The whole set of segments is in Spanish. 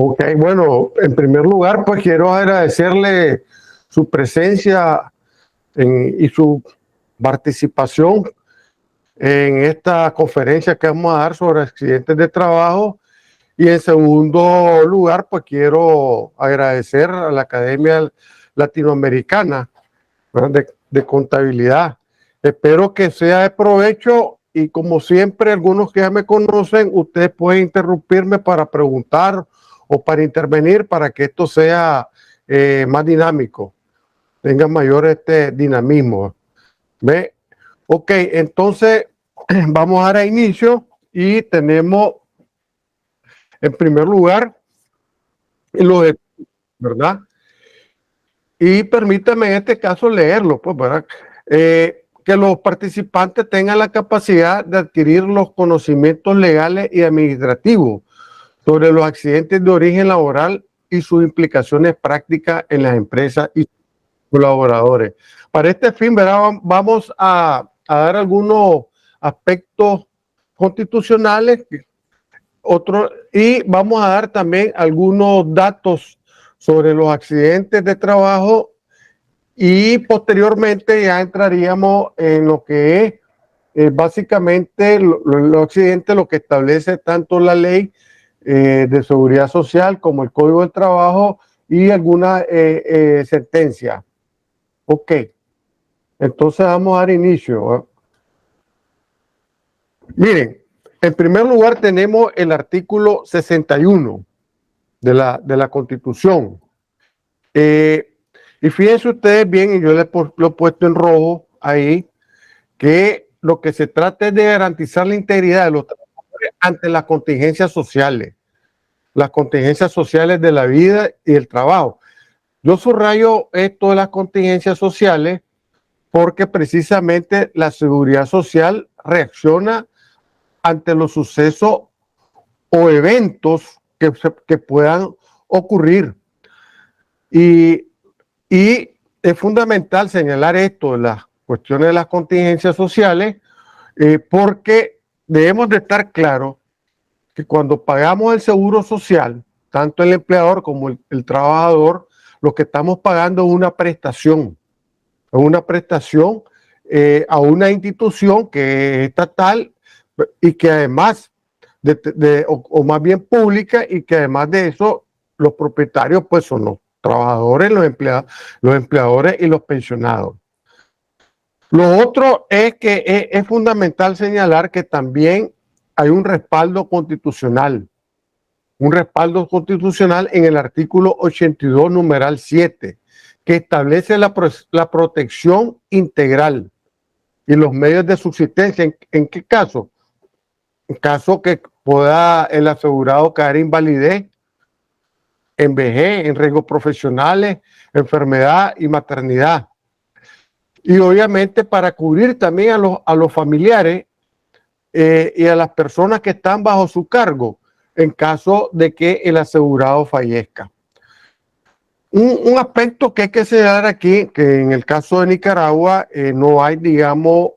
Ok, bueno, en primer lugar, pues quiero agradecerle su presencia y su participación en esta conferencia que vamos a dar sobre accidentes de trabajo. Y en segundo lugar, pues quiero agradecer a la Academia Latinoamericana, ¿verdad?, de Contabilidad. Espero que sea de provecho y, como siempre, algunos que ya me conocen, ustedes pueden interrumpirme para preguntar o para intervenir para que esto sea más dinámico, tenga mayor dinamismo. ¿Ve? Ok, entonces vamos a dar inicio y tenemos en primer lugar los de, ¿verdad? Y permítame en este caso leerlo, pues, ¿verdad? Que los participantes tengan la capacidad de adquirir los conocimientos legales y administrativos sobre los accidentes de origen laboral y sus implicaciones prácticas en las empresas y colaboradores. Para este fin, ¿verdad?, vamos a dar algunos aspectos constitucionales, y vamos a dar también algunos datos sobre los accidentes de trabajo, y posteriormente ya entraríamos en lo que es básicamente los accidentes, lo que establece tanto la ley de seguridad social como el Código del Trabajo y alguna sentencia. Ok, entonces vamos a dar inicio. Miren, en primer lugar tenemos el artículo 61 de la Constitución. Y fíjense ustedes bien, y yo lo he puesto en rojo ahí, que lo que se trata es de garantizar la integridad de los trabajadores ante las contingencias sociales de la vida y el trabajo. Yo subrayo esto de las contingencias sociales porque precisamente la seguridad social reacciona ante los sucesos o eventos que puedan ocurrir. Y es fundamental señalar esto de las cuestiones de las contingencias sociales, porque debemos de estar claros que cuando pagamos el seguro social, tanto el empleador como el trabajador, lo que estamos pagando es una prestación a una institución que es estatal y que además, o más bien pública, y que además de eso, los propietarios pues son los trabajadores, los empleadores y los pensionados. Lo otro es que es fundamental señalar que también hay un respaldo constitucional en el artículo 82, numeral 7, que establece la protección integral y los medios de subsistencia. ¿En qué caso? En caso que pueda el asegurado caer en invalidez, en vejez, en riesgos profesionales, enfermedad y maternidad. Y obviamente para cubrir también a los familiares y a las personas que están bajo su cargo en caso de que el asegurado fallezca. Un aspecto que hay que señalar aquí, que en el caso de Nicaragua no hay, digamos,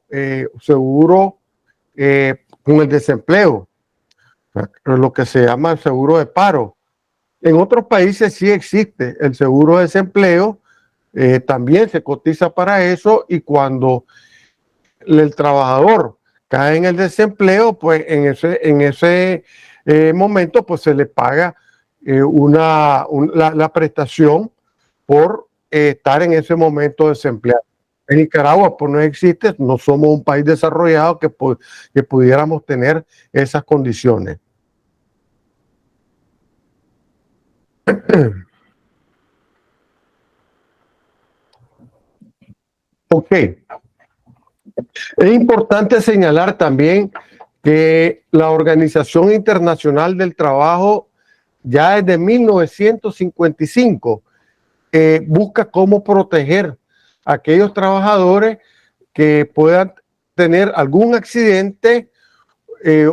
seguro con el desempleo, lo que se llama el seguro de paro. En otros países sí existe el seguro de desempleo, también se cotiza para eso, y cuando el trabajador cae en el desempleo, pues en ese momento pues se le paga la prestación por estar en ese momento desempleado. En Nicaragua pues no existe, no somos un país desarrollado que pudiéramos tener esas condiciones. Ok. Es importante señalar también que la Organización Internacional del Trabajo ya desde 1955 busca cómo proteger a aquellos trabajadores que puedan tener algún accidente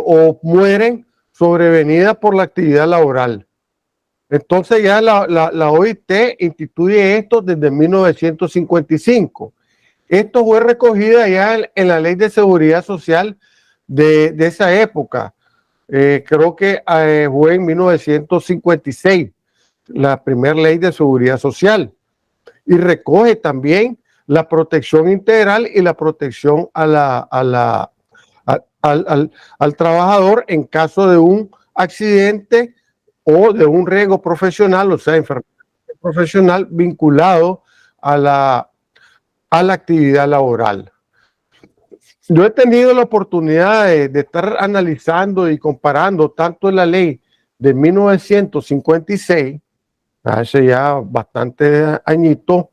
o mueren sobrevenida por la actividad laboral. Entonces ya la OIT instituye esto desde 1955. Esto fue recogido ya en la Ley de Seguridad Social de esa época, creo que fue en 1956, la primera ley de seguridad social, y recoge también la protección integral y la protección al trabajador en caso de un accidente o de un riesgo profesional, o sea, enfermedad profesional vinculado a la actividad laboral. Yo he tenido la oportunidad de estar analizando y comparando tanto la ley de 1956, hace ya bastante añitos,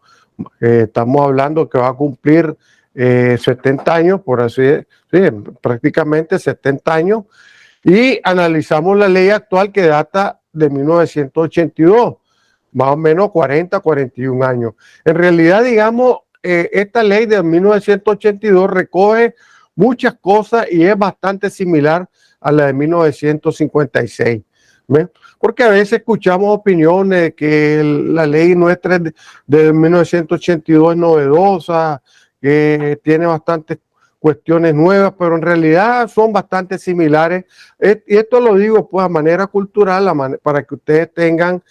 estamos hablando que va a cumplir 70 años, por así decirlo, prácticamente 70 años, y analizamos la ley actual que data de 1982, más o menos 40, 41 años. En realidad, digamos, esta ley de 1982 recoge muchas cosas y es bastante similar a la de 1956. ¿Ven? Porque a veces escuchamos opiniones de que la ley nuestra de 1982 es novedosa, que tiene bastantes cuestiones nuevas, pero en realidad son bastante similares. Y esto lo digo pues a manera cultural, para que ustedes tengan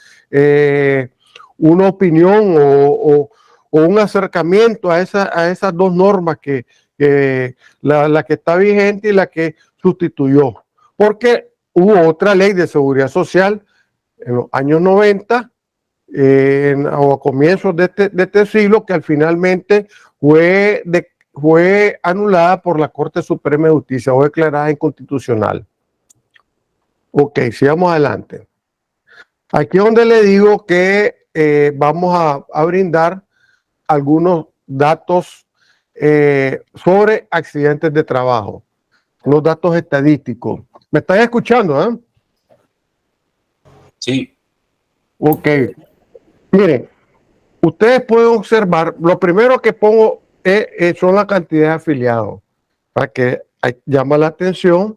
una opinión o un acercamiento a esas dos normas la que está vigente y la que sustituyó. Porque hubo otra ley de seguridad social en los años 90 o a comienzos de este siglo, que al finalmente fue anulada por la Corte Suprema de Justicia o declarada inconstitucional. Ok, sigamos adelante. Aquí es donde le digo que vamos a brindar algunos datos sobre accidentes de trabajo, los datos estadísticos. ¿Me están escuchando? Sí. Ok. Miren, ustedes pueden observar, lo primero que pongo son la cantidad de afiliados, para que llama la atención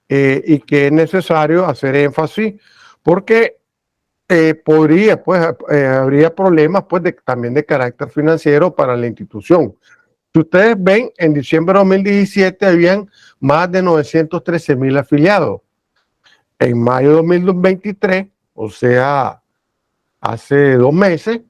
y que es necesario hacer énfasis, porque habría problemas pues también de carácter financiero para la institución. Si ustedes ven, en diciembre de 2017 habían más de 913,000 afiliados. En mayo de 2023, o sea, hace 2 meses,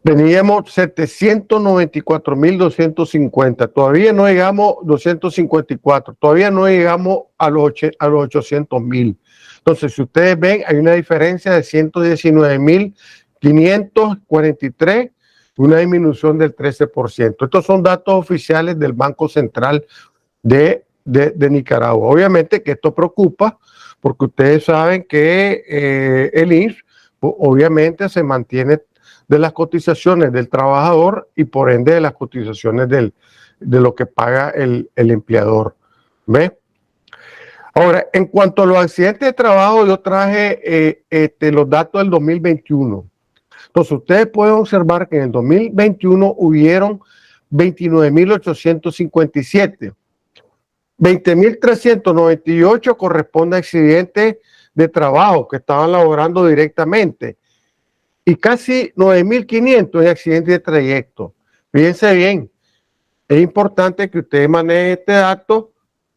teníamos 794,250. Todavía no llegamos 254. Todavía no llegamos a los 800,000. Entonces, si ustedes ven, hay una diferencia de 119,543, una disminución del 13%. Estos son datos oficiales del Banco Central de Nicaragua. Obviamente que esto preocupa, porque ustedes saben que el INSS obviamente se mantiene de las cotizaciones del trabajador y por ende de las cotizaciones de lo que paga el empleador. ¿Ve? Ahora, en cuanto a los accidentes de trabajo, yo traje los datos del 2021. Entonces, ustedes pueden observar que en el 2021 hubieron 29,857. 20,398 corresponde a accidentes de trabajo que estaban laborando directamente y casi 9,500 en accidentes de trayecto. Fíjense bien, es importante que ustedes manejen este dato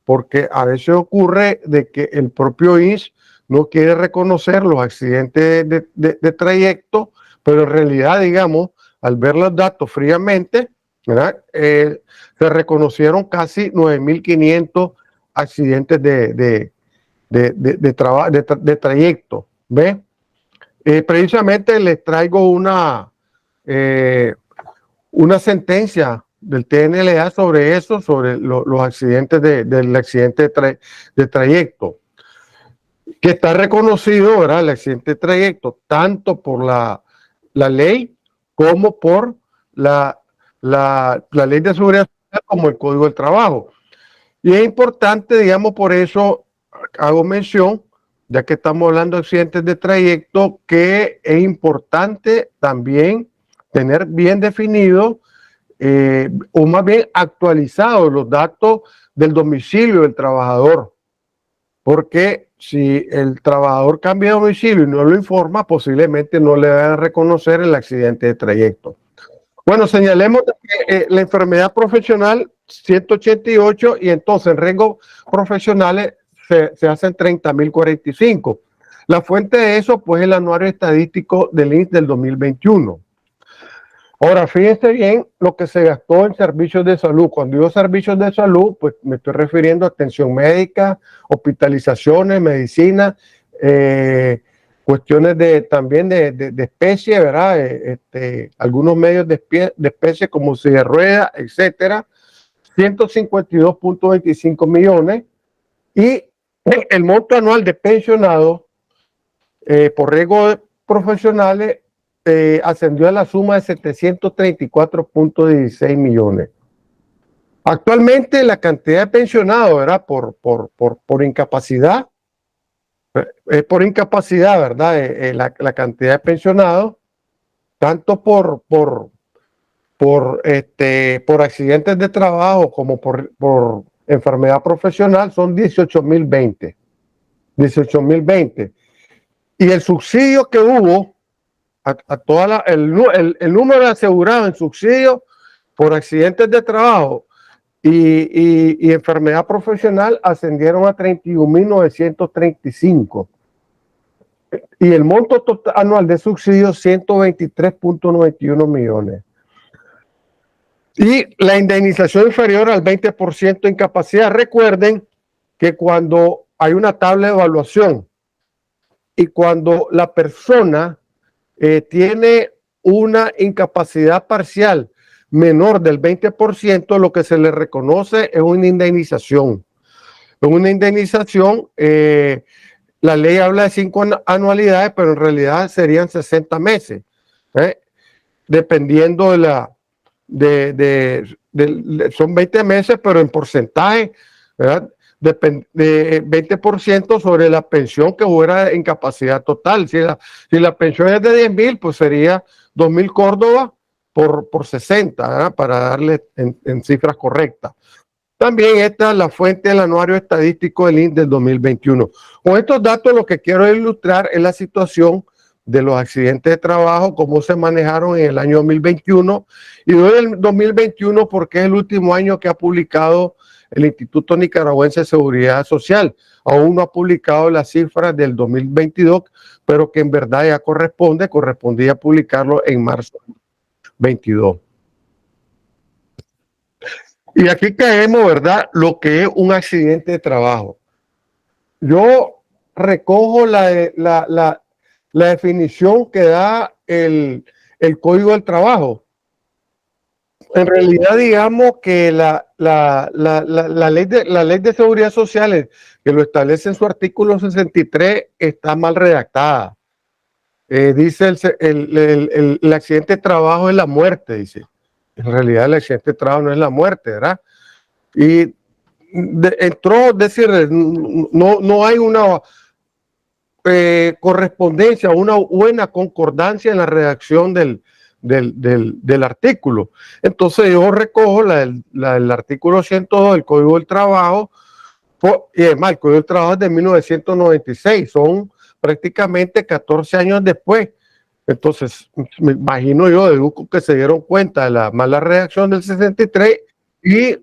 porque a veces ocurre de que el propio INSS no quiere reconocer los accidentes de trayecto, pero en realidad, digamos, al ver los datos fríamente, ¿verdad? Se reconocieron casi 9,500 accidentes de trayecto. ¿Ve? Precisamente les traigo una sentencia del TNLA sobre eso, sobre los accidentes del accidente de trayecto, que está reconocido, ¿verdad? El accidente de trayecto, tanto por la ley como por la ley de seguridad social como el Código del Trabajo. Y es importante, digamos, por eso hago mención, ya que estamos hablando de accidentes de trayecto, que es importante también tener bien definido o más bien actualizados los datos del domicilio del trabajador. Porque si el trabajador cambia de domicilio y no lo informa, posiblemente no le van a reconocer el accidente de trayecto. Bueno, señalemos que la enfermedad profesional 188 y entonces en rangos profesionales se hacen 30.045. La fuente de eso, pues, es el anuario estadístico del INSS del 2021. Ahora, fíjense bien lo que se gastó en servicios de salud. Cuando digo servicios de salud, pues me estoy refiriendo a atención médica, hospitalizaciones, medicina, cuestiones también de especie, ¿verdad? Algunos medios de especie como silla de ruedas, etcétera. 152.25 millones. Y el monto anual de pensionados por riesgos profesionales ascendió a la suma de 734.16 millones. Actualmente la cantidad de pensionados, ¿verdad? Por incapacidad, por incapacidad, ¿verdad? La cantidad de pensionados, tanto por accidentes de trabajo como por enfermedad profesional, son 18.020. 18.020. Y el subsidio que hubo a toda el número de asegurados en subsidio por accidentes de trabajo y enfermedad profesional ascendieron a 31.935. Y el monto total anual de subsidio 123.91 millones. Y la indemnización inferior al 20% de incapacidad. Recuerden que cuando hay una tabla de evaluación y cuando la persona tiene una incapacidad parcial menor del 20%, lo que se le reconoce es una indemnización. Una indemnización, la ley habla de 5 anualidades, pero en realidad serían 60 meses, dependiendo son 20 meses, pero en porcentaje, ¿verdad? De 20% sobre la pensión que hubiera en capacidad total. Si la pensión es de 10.000, pues sería 2.000 Córdoba por 60, ¿verdad? Para darle en cifras correctas. También esta es la fuente del anuario estadístico del INSS del 2021. Con estos datos lo que quiero ilustrar es la situación de los accidentes de trabajo, cómo se manejaron en el año 2021. Y doy el 2021 porque es el último año que ha publicado el Instituto Nicaragüense de Seguridad Social. Aún no ha publicado las cifras del 2022, pero que en verdad ya correspondía publicarlo en marzo 22. Y aquí caemos, ¿verdad?, lo que es un accidente de trabajo. Yo recojo la definición que da el Código del Trabajo. En realidad, digamos que la ley de seguridad social, que lo establece en su artículo 63, está mal redactada. Dice el accidente de trabajo es la muerte, dice. En realidad el accidente de trabajo no es la muerte, ¿verdad? Y entró, decir, no hay una correspondencia, una buena concordancia en la redacción del artículo. Entonces yo recojo el artículo 102 del Código del Trabajo, y además el Código del Trabajo es de 1996, son prácticamente 14 años después. Entonces, me imagino yo, deduzco que se dieron cuenta de la mala redacción del 63 y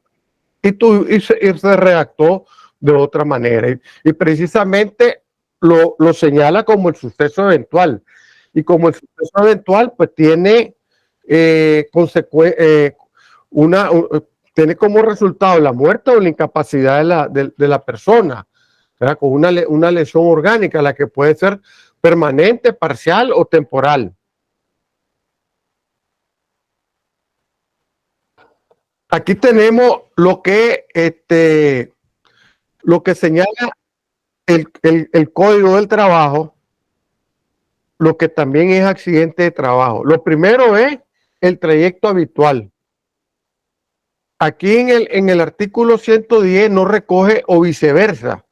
se redactó de otra manera. Y precisamente lo señala como el suceso eventual. Y como el suceso eventual, pues tiene tiene como resultado la muerte o la incapacidad de la persona, ¿verdad? Con una lesión orgánica, la que puede ser permanente, parcial o temporal. Aquí tenemos lo que señala el Código del Trabajo, lo que también es accidente de trabajo. Lo primero es el trayecto habitual. Aquí en el artículo 110 no recoge o viceversa,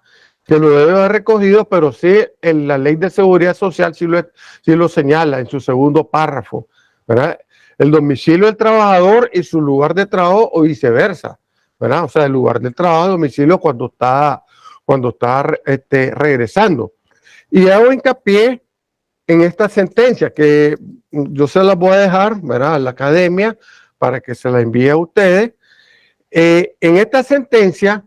que lo debe haber recogido, pero sí en la Ley de Seguridad Social sí lo señala en su segundo párrafo, ¿verdad? El domicilio del trabajador y su lugar de trabajo o viceversa, ¿verdad? O sea, el lugar del trabajo, domicilio cuando está regresando. Y hago hincapié en esta sentencia que yo se la voy a dejar, ¿verdad?, a la academia para que se la envíe a ustedes. En esta sentencia,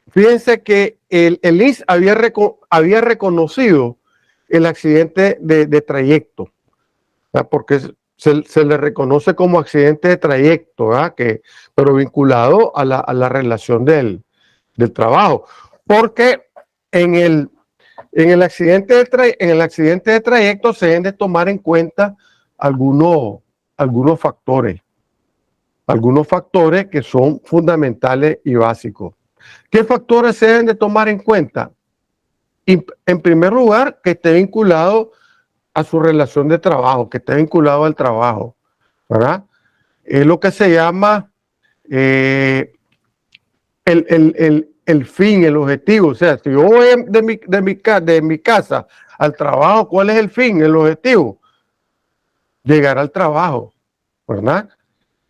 fíjense que el INS había reconocido el accidente de trayecto, ¿verdad? Porque se le reconoce como accidente de trayecto, ¿verdad? Pero vinculado a la relación del trabajo. Porque en el accidente de trayecto se deben de tomar en cuenta algunos factores que son fundamentales y básicos. ¿Qué factores se deben de tomar en cuenta? En primer lugar, que esté vinculado a su relación de trabajo, que esté vinculado al trabajo, ¿verdad? Es lo que se llama el fin, el objetivo. O sea, si yo voy de mi casa al trabajo, ¿cuál es el fin, el objetivo? Llegar al trabajo, ¿verdad?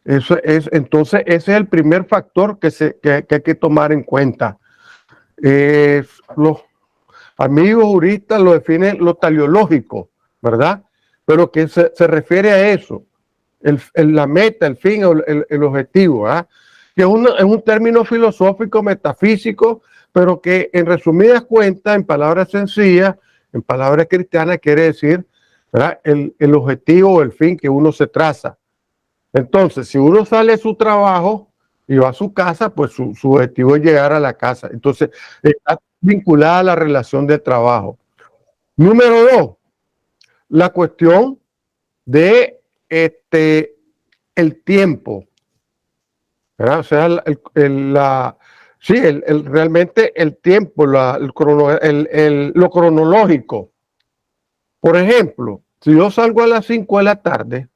Entonces, ese es el primer factor que hay que tomar en cuenta. Los amigos juristas lo definen lo teleológico, ¿verdad? Pero que se refiere a eso, la meta, el fin, el objetivo, ¿verdad? Que es un término filosófico, metafísico, pero que en resumidas cuentas, en palabras sencillas, en palabras cristianas, quiere decir, ¿verdad? El objetivo o el fin que uno se traza. Entonces, si uno sale de su trabajo y va a su casa, pues su objetivo es llegar a la casa. Entonces, está vinculada a la relación de trabajo. Número 2, la cuestión de el tiempo, ¿verdad? O sea, realmente el tiempo, lo cronológico. Por ejemplo, si yo salgo a las 5 de la tarde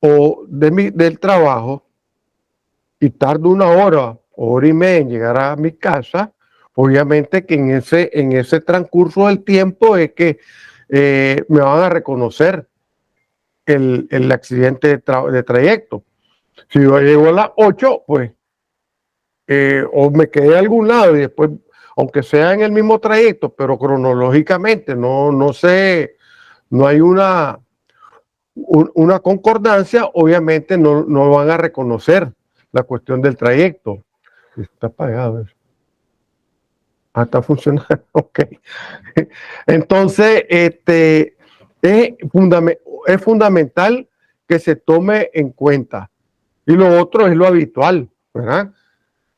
o del trabajo y tardo 1 hora, hora y media en llegar a mi casa, obviamente que en ese transcurso del tiempo es que me van a reconocer el accidente de trayecto. Si yo llego a las 8, pues, o me quedé a algún lado y después, aunque sea en el mismo trayecto, pero cronológicamente no sé, no hay una concordancia, obviamente no van a reconocer la cuestión del trayecto. Está apagado eso. Está funcionando. Ok. Entonces, es fundamental que se tome en cuenta. Y lo otro es lo habitual, ¿verdad?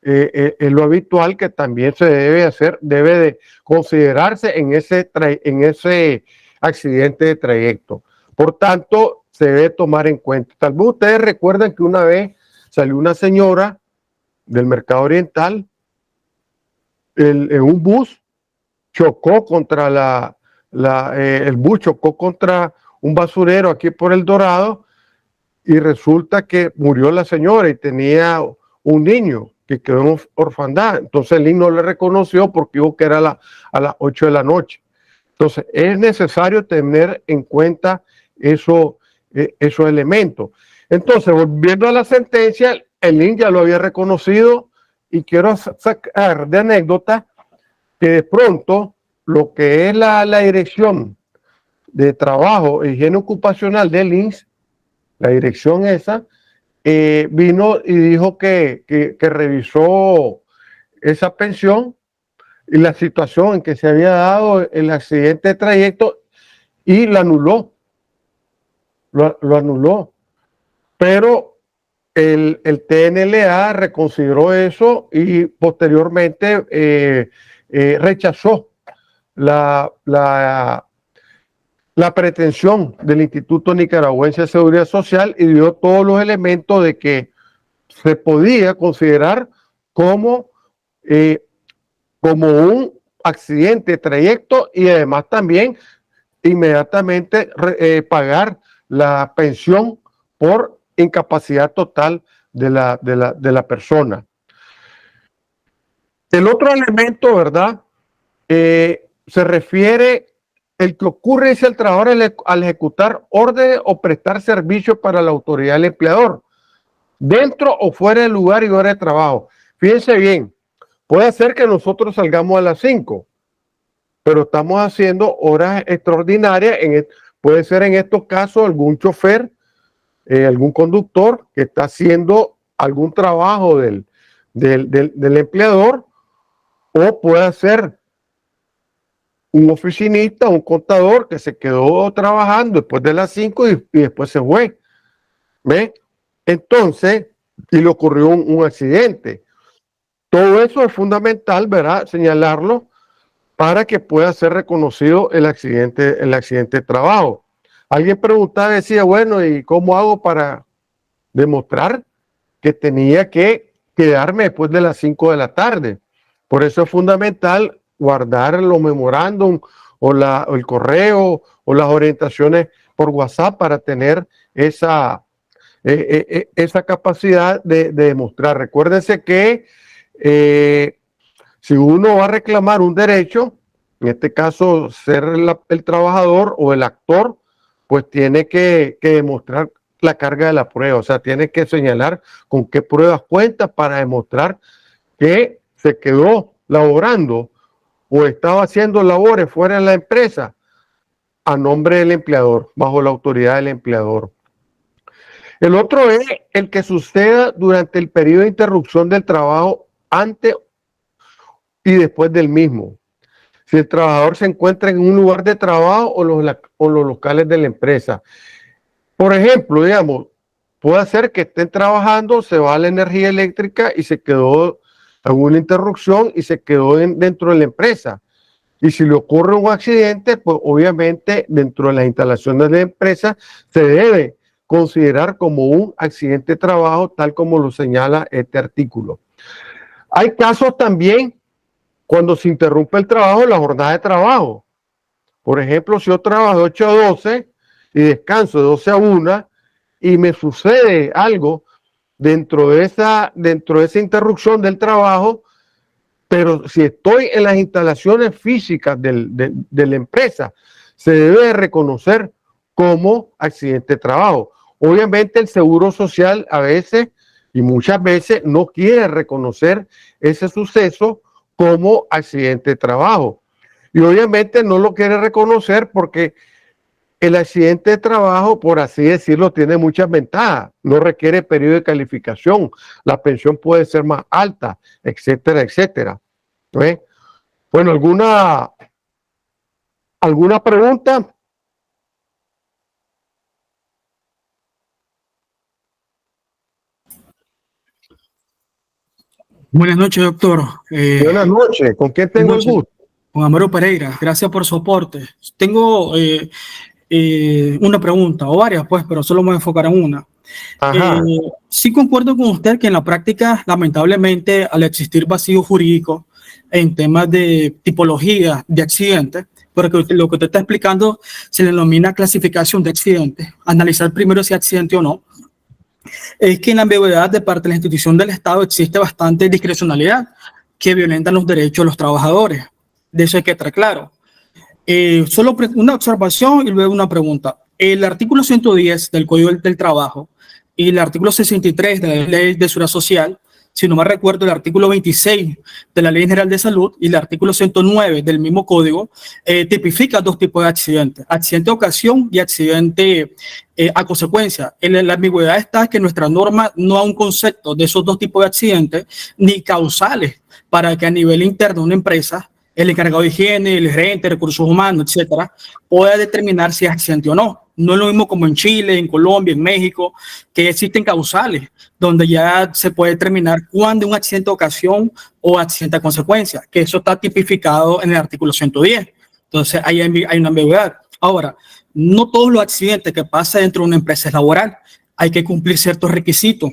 Es lo habitual que también se debe hacer, debe de considerarse en ese accidente de trayecto. Por tanto, se debe tomar en cuenta. Tal vez ustedes recuerdan que una vez salió una señora del Mercado Oriental en un bus, chocó contra el bus chocó contra un basurero aquí por El Dorado y resulta que murió la señora y tenía un niño que quedó en orfandad. Entonces el niño no le reconoció porque dijo que era a las 8 de la noche. Entonces es necesario tener en cuenta esos elementos. Entonces, volviendo a la sentencia, el INS ya lo había reconocido y quiero sacar de anécdota que de pronto lo que es la Dirección de Trabajo e Higiene Ocupacional del INS, la dirección esa, vino y dijo que revisó esa pensión y la situación en que se había dado el accidente de trayecto y la anuló. Lo anuló. Pero el TNLA reconsideró eso y posteriormente rechazó la pretensión del Instituto Nicaragüense de Seguridad Social y dio todos los elementos de que se podía considerar como un accidente de trayecto y además también inmediatamente pagar la pensión por incapacidad total de la persona. El otro elemento, ¿verdad? Se refiere el que ocurre es el trabajador al ejecutar órdenes o prestar servicios para la autoridad del empleador, dentro o fuera del lugar y hora de trabajo. Fíjense bien, puede ser que nosotros salgamos a las 5, pero estamos haciendo horas extraordinarias. Puede ser en estos casos algún chofer algún conductor que está haciendo algún trabajo del empleador, o puede ser un oficinista, un contador que se quedó trabajando después de las 5 y después se fue. ¿Ve? Entonces, y le ocurrió un accidente. Todo eso es fundamental, ¿verdad? Señalarlo para que pueda ser reconocido el accidente de trabajo. Alguien preguntaba, decía, bueno, ¿y cómo hago para demostrar que tenía que quedarme después de las 5 de la tarde? Por eso es fundamental guardar los memorándum o el correo o las orientaciones por WhatsApp para tener esa capacidad de demostrar. Recuérdense que si uno va a reclamar un derecho, en este caso ser el trabajador o el actor, pues tiene que demostrar la carga de la prueba, o sea, tiene que señalar con qué pruebas cuenta para demostrar que se quedó laborando o estaba haciendo labores fuera de la empresa a nombre del empleador, bajo la autoridad del empleador. El otro es el que suceda durante el periodo de interrupción del trabajo antes y después del mismo. Si el trabajador se encuentra en un lugar de trabajo o los locales de la empresa. Por ejemplo, digamos, puede ser que estén trabajando, se va la energía eléctrica y se quedó alguna interrupción y se quedó dentro de la empresa. Y si le ocurre un accidente, pues obviamente dentro de las instalaciones de la empresa se debe considerar como un accidente de trabajo, tal como lo señala este artículo. Hay casos también cuando se interrumpe el trabajo, la jornada de trabajo. Por ejemplo, si yo trabajo de 8 a 12 y descanso de 12 a 1 y me sucede algo dentro de esa interrupción del trabajo, pero si estoy en las instalaciones físicas de la empresa, se debe reconocer como accidente de trabajo. Obviamente el Seguro Social a veces y muchas veces no quiere reconocer ese suceso como accidente de trabajo. Y obviamente no lo quiere reconocer porque el accidente de trabajo, por así decirlo, tiene muchas ventajas. No requiere periodo de calificación. La pensión puede ser más alta, etcétera, etcétera. ¿Ve? Bueno, ¿alguna pregunta? Buenas noches, doctor. Buenas noches. ¿Con quién tengo el gusto? Con Amaro Pereira. Gracias por su aporte. Tengo una pregunta, o varias, pues, pero solo me voy a enfocar en una. Sí concuerdo con usted que en la práctica, lamentablemente, al existir vacío jurídico en temas de tipología de accidentes, porque lo que usted está explicando se le denomina clasificación de accidentes, analizar primero si es accidente o no, es que en la ambigüedad de parte de la institución del Estado existe bastante discrecionalidad que violentan los derechos de los trabajadores. De eso hay que estar claro. Solo una observación y luego una pregunta. El artículo 110 del Código del Trabajo y el artículo 63 de la Ley de Seguridad Social, si no me recuerdo, el artículo 26 de la Ley General de Salud y el artículo 109 del mismo código, tipifica dos tipos de accidentes: accidente de ocasión y accidente a consecuencia. La ambigüedad está que nuestra norma no da un concepto de esos dos tipos de accidentes ni causales para que a nivel interno de una empresa el encargado de higiene, el gerente, recursos humanos, etcétera, pueda determinar si es accidente o no. No es lo mismo como en Chile, en Colombia, en México, que existen causales, donde ya se puede determinar cuándo un accidente de ocasión o accidente a consecuencia, que eso está tipificado en el artículo 110. Entonces, ahí hay una ambigüedad. Ahora, no todos los accidentes que pasan dentro de una empresa es laboral. Hay que cumplir ciertos requisitos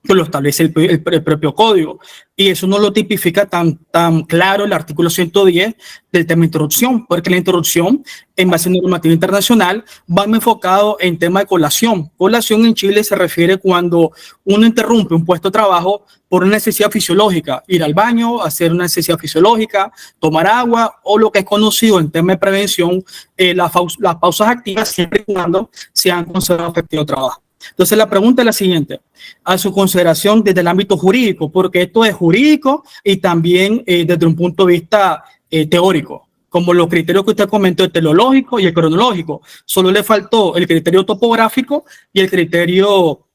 que lo establece el propio código, y eso no lo tipifica tan claro el artículo 110 del tema de interrupción, porque la interrupción en base a normativa internacional va enfocado en tema de colación. Colación en Chile se refiere cuando uno interrumpe un puesto de trabajo por una necesidad fisiológica, ir al baño, hacer una necesidad fisiológica, tomar agua, o lo que es conocido en tema de prevención, las pausas activas, siempre y cuando sean consideradas efectivo de trabajo. Entonces la pregunta es la siguiente, a su consideración desde el ámbito jurídico, porque esto es jurídico y también desde un punto de vista teórico. como los criterios que usted comentó, el teleológico y el cronológico. Solo le faltó el criterio topográfico y el criterio,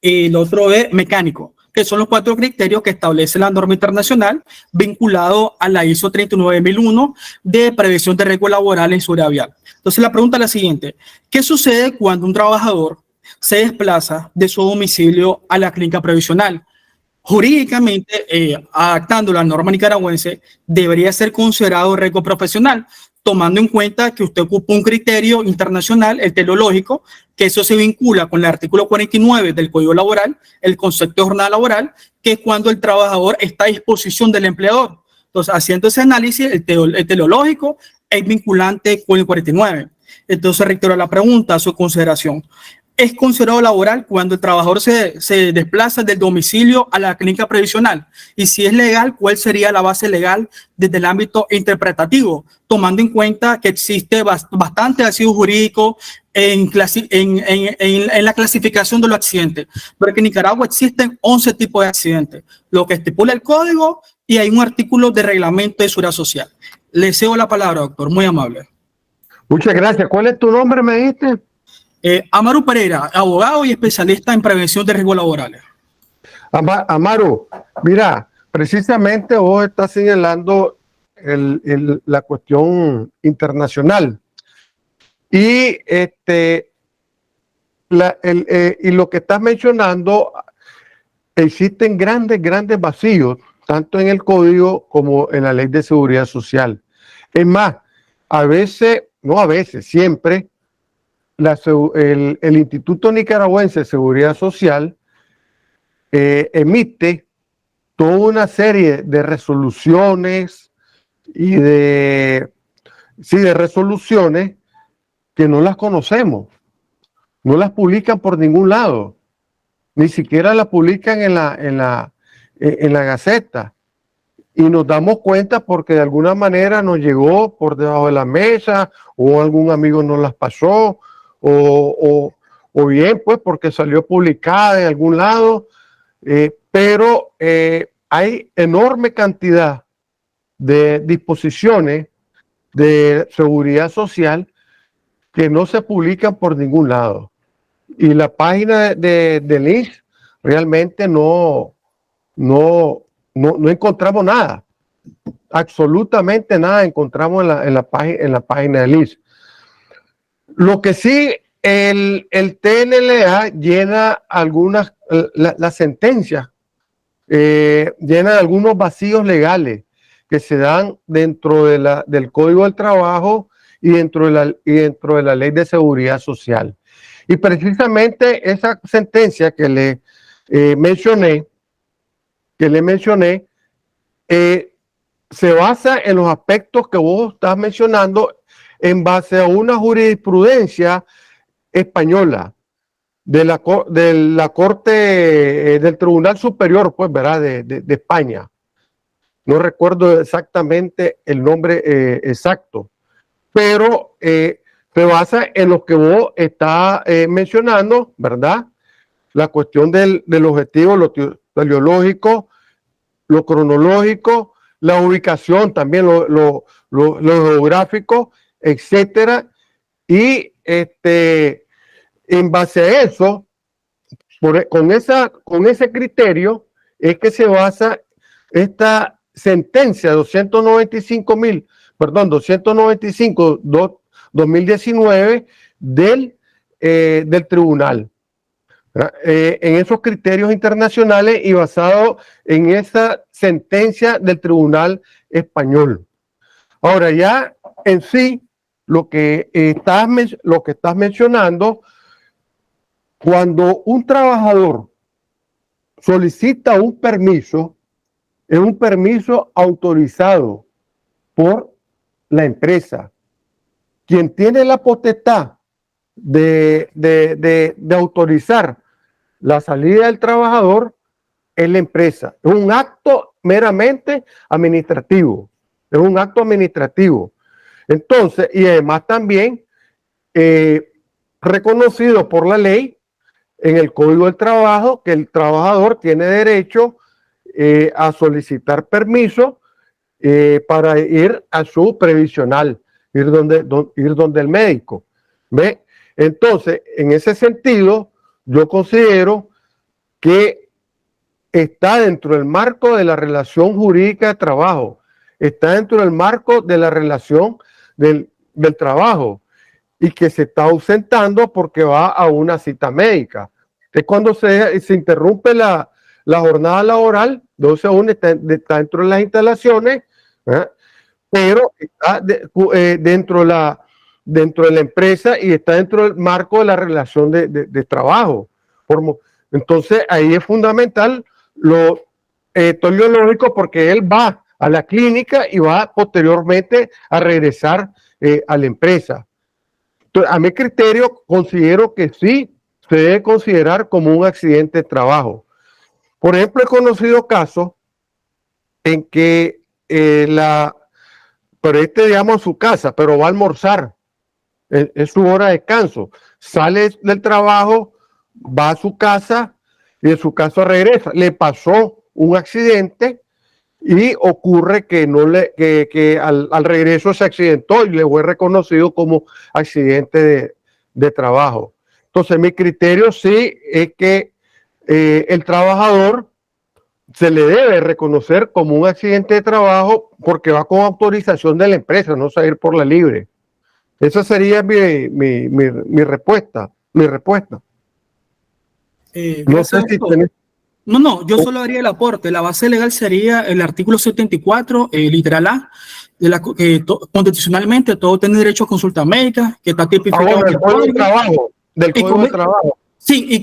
el otro es mecánico, que son los 4 criterios que establece la norma internacional vinculado a la ISO 39001 de prevención de riesgo laboral en seguridad vial. Entonces la pregunta es la siguiente: ¿qué sucede cuando un trabajador se desplaza de su domicilio a la clínica previsional? Jurídicamente, adaptando la norma nicaragüense, debería ser considerado riesgo profesional, tomando en cuenta que usted ocupa un criterio internacional, el teleológico, que eso se vincula con el artículo 49 del Código Laboral, el concepto de jornada laboral, que es cuando el trabajador está a disposición del empleador. Entonces, haciendo ese análisis, el teleológico es vinculante con el 49. Entonces, reitero la pregunta a su consideración. ¿Es considerado laboral cuando el trabajador se desplaza del domicilio a la clínica previsional? Y si es legal, ¿cuál sería la base legal desde el ámbito interpretativo? Tomando en cuenta que existe bastante vacío jurídico en la clasificación de los accidentes. Porque en Nicaragua existen 11 tipos de accidentes, lo que estipula el código, y hay un artículo de reglamento de seguridad social. Le cedo la palabra, doctor. Muy amable. Muchas gracias. ¿Cuál es tu nombre, me dijiste? Amaru Pereira, abogado y especialista en prevención de riesgos laborales. Amaru, mira, precisamente vos estás señalando la cuestión internacional y, y lo que estás mencionando, existen grandes vacíos, tanto en el código como en la ley de seguridad social. Es más, siempre, el Instituto Nicaragüense de Seguridad Social emite toda una serie de resoluciones y de resoluciones que no las conocemos, no las publican por ningún lado, ni siquiera las publican en la Gaceta, y nos damos cuenta porque de alguna manera nos llegó por debajo de la mesa o algún amigo nos las pasó, o bien pues porque salió publicada en algún lado, pero hay enorme cantidad de disposiciones de seguridad social que no se publican por ningún lado, y la página del INS realmente no encontramos nada, absolutamente nada encontramos en la página del INS. Lo que sí, el TNLA llena algunas, la sentencia llena algunos vacíos legales que se dan dentro del Código del Trabajo y dentro de la Ley de Seguridad Social. Y precisamente esa sentencia que le mencioné, se basa en los aspectos que vos estás mencionando, en base a una jurisprudencia española de la Corte del Tribunal Superior, pues, ¿verdad? De España. No recuerdo exactamente el nombre exacto, pero se basa en lo que vos estás mencionando, ¿verdad? La cuestión del objetivo, lo teleológico, lo cronológico, la ubicación, también lo geográfico, etcétera, y en base a eso, con ese criterio es que se basa esta sentencia 295/2019 del tribunal. En esos criterios internacionales y basado en esa sentencia del tribunal español. Ahora, ya en sí, lo que estás mencionando, cuando un trabajador solicita un permiso, es un permiso autorizado por la empresa. Quien tiene la potestad de autorizar la salida del trabajador es la empresa. Es un acto meramente administrativo. Es un acto administrativo. Entonces, y además también reconocido por la ley en el Código del Trabajo, que el trabajador tiene derecho a solicitar permiso para ir a su previsional, ir donde el médico. ¿Ve? Entonces, en ese sentido, yo considero que está dentro del marco de la relación jurídica de trabajo, está dentro del marco de la relación del trabajo, y que se está ausentando porque va a una cita médica. Es cuando se interrumpe la jornada laboral, 12 a 1 está dentro de las instalaciones, pero está dentro de la empresa y está dentro del marco de la relación de trabajo. Entonces, ahí es fundamental lo teleológico, porque él va a la clínica y va posteriormente a regresar a la empresa. Entonces, a mi criterio, considero que sí se debe considerar como un accidente de trabajo. Por ejemplo, he conocido casos en que digamos, su casa, pero va a almorzar, es su hora de descanso, sale del trabajo, va a su casa y de su casa regresa. Le pasó un accidente y ocurre que al regreso se accidentó y le fue reconocido como accidente de trabajo. Entonces, mi criterio sí es que el trabajador se le debe reconocer como un accidente de trabajo porque va con autorización de la empresa, no salir por la libre. Esa sería mi respuesta. No sé si tenés... No, yo solo haría el aporte. La base legal sería el artículo 74, literal A, constitucionalmente todo tiene derecho a consulta médica, que está tipificado del Código de Trabajo. Del Código de Trabajo. Sí, y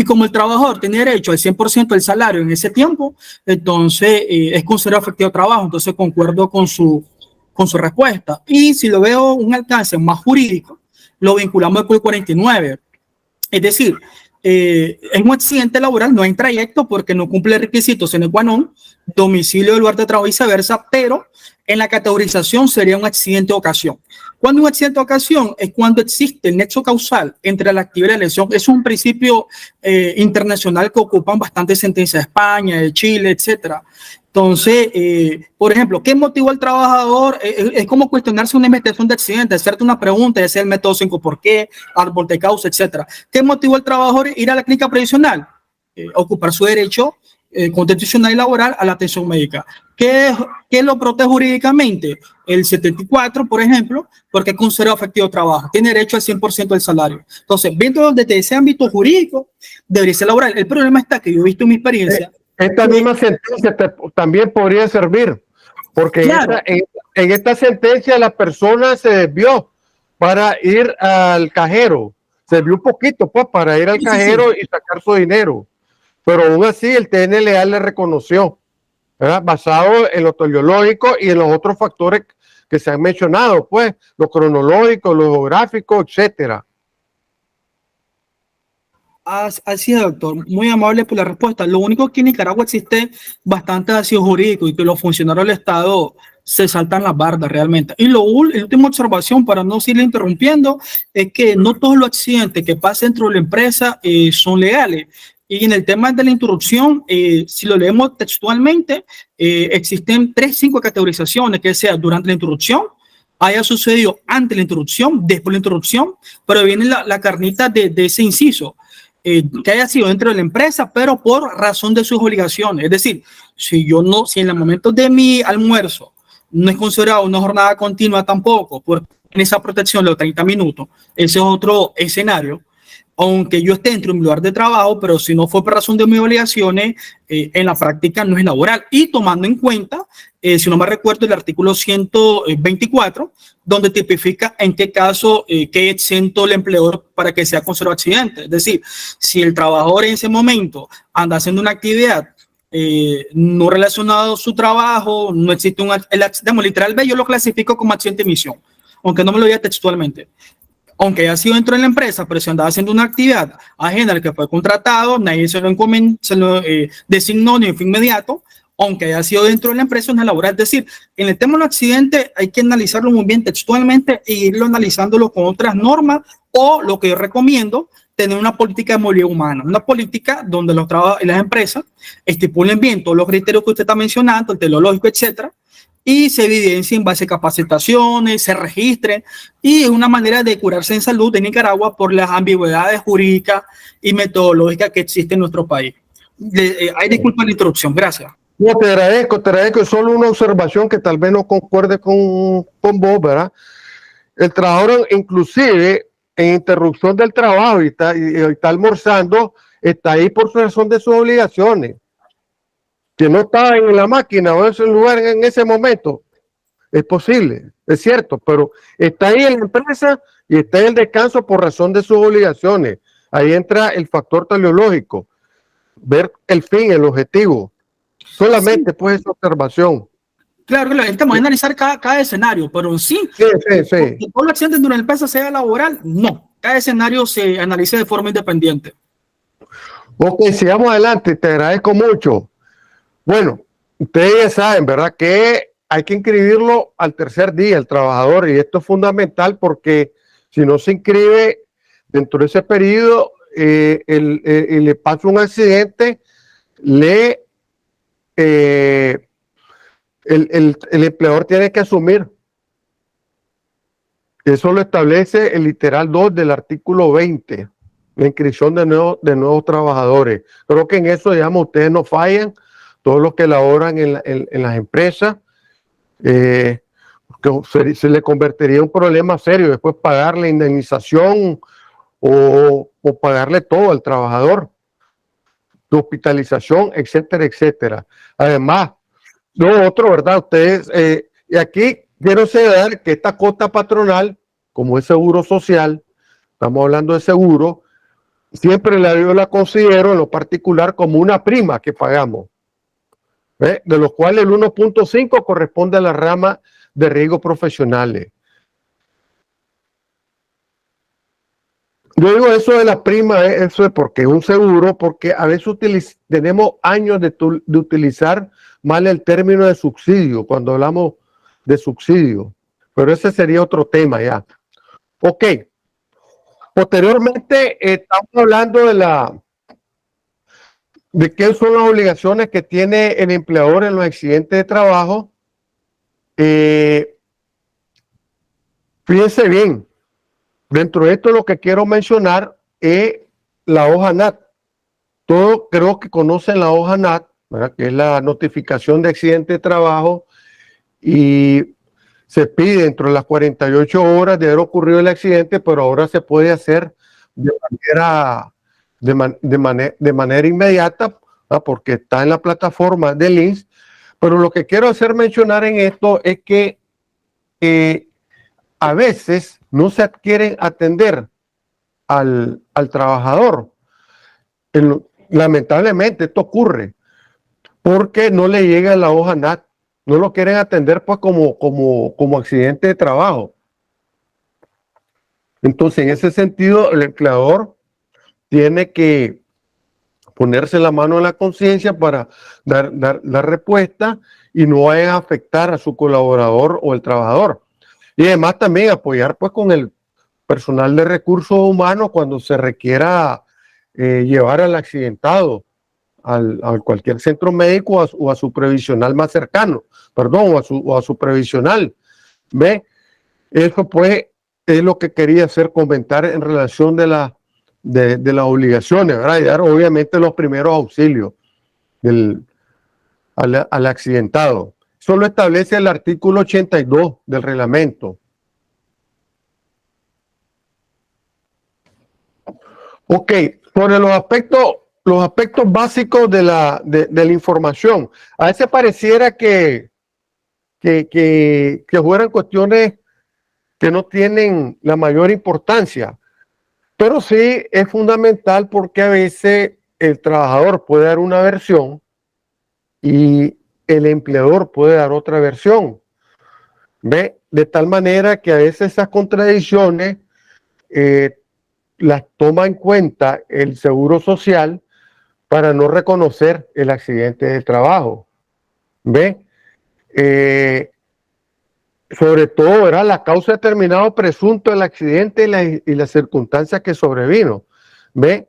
como el trabajador tiene derecho al 100% del salario en ese tiempo, entonces es considerado efectivo trabajo. Entonces concuerdo con su respuesta. Y si lo veo un alcance más jurídico, lo vinculamos al Código 49. Es decir, es un accidente laboral, no hay trayecto porque no cumple requisitos sine qua non, domicilio del lugar de trabajo y viceversa, pero en la categorización sería un accidente de ocasión. Cuando un accidente de ocasión es cuando existe el nexo causal entre la actividad y la lesión. Es un principio internacional que ocupan bastantes sentencias de España, de Chile, etcétera. Entonces, por ejemplo, ¿qué motivó al trabajador? Es como cuestionarse una investigación de accidente, hacerte una pregunta, es el método 5 por qué, árbol de causa, etcétera. ¿Qué motivó al trabajador ir a la clínica previsional? Ocupar su derecho constitucional y laboral a la atención médica. ¿Qué lo protege jurídicamente? El 74, por ejemplo, porque considera efectivo trabajo, tiene derecho al 100% del salario. Entonces, viendo desde ese ámbito jurídico, debería ser laboral. El problema está que yo he visto en mi experiencia... Esta misma sentencia también podría servir, porque claro, en esta sentencia la persona se desvió para ir al cajero, se desvió un poquito pues para ir al cajero y sacar su dinero, pero aún así el TNLA le reconoció, ¿verdad? Basado en lo teleológico y en los otros factores que se han mencionado, pues lo cronológico, lo geográfico, etcétera. Así es, doctor. Muy amable por la respuesta. Lo único que en Nicaragua existe bastante vacío jurídico y que los funcionarios del Estado se saltan las bardas realmente. Y la última observación, para no seguir interrumpiendo, es que no todos los accidentes que pasan dentro de la empresa son legales. Y en el tema de la interrupción, si lo leemos textualmente, existen 5 categorizaciones, que sea durante la interrupción, haya sucedido antes de la interrupción, después de la interrupción, pero viene la carnita de ese inciso. Que haya sido dentro de la empresa, pero por razón de sus obligaciones. Es decir, si en el momento de mi almuerzo no es considerado una jornada continua tampoco, porque en esa protección de los 30 minutos, ese es otro escenario, aunque yo esté dentro de mi lugar de trabajo, pero si no fue por razón de mis obligaciones, en la práctica no es laboral. Y tomando en cuenta, si no me recuerdo, el artículo 124, donde tipifica en qué caso qué exento el empleador para que sea considerado accidente. Es decir, si el trabajador en ese momento anda haciendo una actividad no relacionada a su trabajo, no existe literal B, yo lo clasifico como accidente de misión, aunque no me lo diga textualmente. Aunque haya sido dentro de la empresa, pero si andaba haciendo una actividad ajena al que fue contratado, nadie se lo designó ni en fin inmediato, aunque haya sido dentro de la empresa, no es laboral. Es decir, en el tema de los accidentes hay que analizarlo muy bien textualmente e irlo analizándolo con otras normas, o lo que yo recomiendo, tener una política de movilidad humana, una política donde los trabajadores y las empresas estipulen bien todos los criterios que usted está mencionando, el teleológico, etcétera, y se evidencia en base a capacitaciones, se registren, y es una manera de curarse en salud en Nicaragua por las ambigüedades jurídicas y metodológicas que existen en nuestro país. Hay disculpa la interrupción, gracias. No, te agradezco. Solo una observación que tal vez no concuerde con vos, ¿verdad? El trabajador, inclusive, en interrupción del trabajo y está almorzando, está ahí por razón de sus obligaciones. Que no está en la máquina o en ese lugar en ese momento, es posible, es cierto, pero está ahí en la empresa y está en el descanso por razón de sus obligaciones. Ahí entra el factor teleológico, ver el fin, el objetivo. Solamente pues esa observación. Claro, estamos a analizar cada escenario, pero en sí, Sí. todos los accidentes durante el peso sea laboral, no. Cada escenario se analiza de forma independiente. Ok, sigamos adelante, te agradezco mucho. Bueno, ustedes ya saben, ¿verdad? Que hay que inscribirlo al tercer día, el trabajador, y esto es fundamental porque si no se inscribe dentro de ese periodo y le pasa un accidente, el empleador tiene que asumir. Eso lo establece el literal 2 del artículo 20, la inscripción de nuevos trabajadores. Creo que en eso, digamos, ustedes no fallan, todos los que laboran en las empresas, que se le convertiría en un problema serio después pagarle indemnización o pagarle todo al trabajador, de hospitalización, etcétera, etcétera. Además, lo otro, ¿verdad? Ustedes, y aquí quiero señalar que esta cuota patronal, como es seguro social, estamos hablando de seguro, siempre yo la considero en lo particular como una prima que pagamos, de los cuales el 1.5 corresponde a la rama de riesgos profesionales. Yo digo eso de la prima, eso es porque es un seguro, porque a veces tenemos años de utilizar mal el término de subsidio, cuando hablamos de subsidio, pero ese sería otro tema ya. Ok, posteriormente estamos hablando de qué son las obligaciones que tiene el empleador en los accidentes de trabajo. Fíjense bien, dentro de esto lo que quiero mencionar es la hoja NAT. Todos creo que conocen la hoja NAT, ¿verdad? Que es la notificación de accidente de trabajo, y se pide dentro de las 48 horas de haber ocurrido el accidente, pero ahora se puede hacer de manera inmediata, ¿verdad? Porque está en la plataforma del INS. Pero lo que quiero hacer mencionar en esto es que a veces no se quieren atender al trabajador. Lamentablemente esto ocurre porque no le llega la hoja NAT, no lo quieren atender pues como accidente de trabajo. Entonces, en ese sentido, el empleador tiene que ponerse la mano en la conciencia para dar la respuesta y no vaya a afectar a su colaborador o el trabajador. Y además también apoyar pues con el personal de recursos humanos cuando se requiera llevar al accidentado a cualquier centro médico o a su previsional más cercano, perdón, o a su previsional. ¿Ve? Eso pues es lo que quería hacer, comentar en relación de las obligaciones, ¿verdad? Y dar obviamente los primeros auxilios al accidentado. Eso lo establece el artículo 82 del reglamento. Ok, sobre los aspectos básicos de la información. A veces pareciera que fueran cuestiones que no tienen la mayor importancia, pero sí es fundamental porque a veces el trabajador puede dar una versión y el empleador puede dar otra versión. ¿Ve? De tal manera que a veces esas contradicciones las toma en cuenta el Seguro Social para no reconocer el accidente de trabajo. ¿Ve? Sobre todo, ¿verdad? La causa determinada presunto del accidente y las circunstancias que sobrevino. ¿Ve?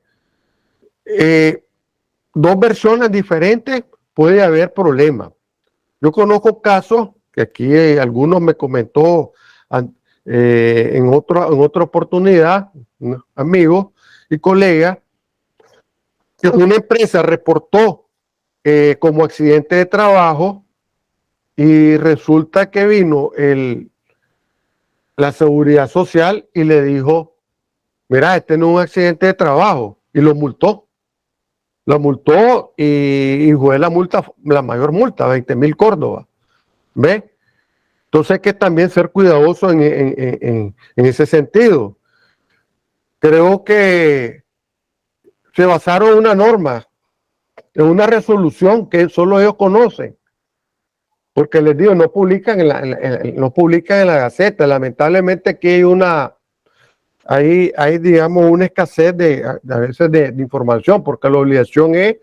Dos versiones diferentes, puede haber problemas. Yo conozco casos que aquí algunos me comentó en otra oportunidad, un amigo y colega, que una empresa reportó como accidente de trabajo y resulta que vino la seguridad social y le dijo, mira, este no es un accidente de trabajo, y lo multó. Lo multó y fue la multa, la mayor multa, 20,000 córdobas. ¿Ve? Entonces hay que también ser cuidadoso en ese sentido. Creo que se basaron en una norma, en una resolución que solo ellos conocen. Porque les digo, no publican no publican en la Gaceta. Lamentablemente aquí hay digamos, una escasez a veces de información, porque la obligación es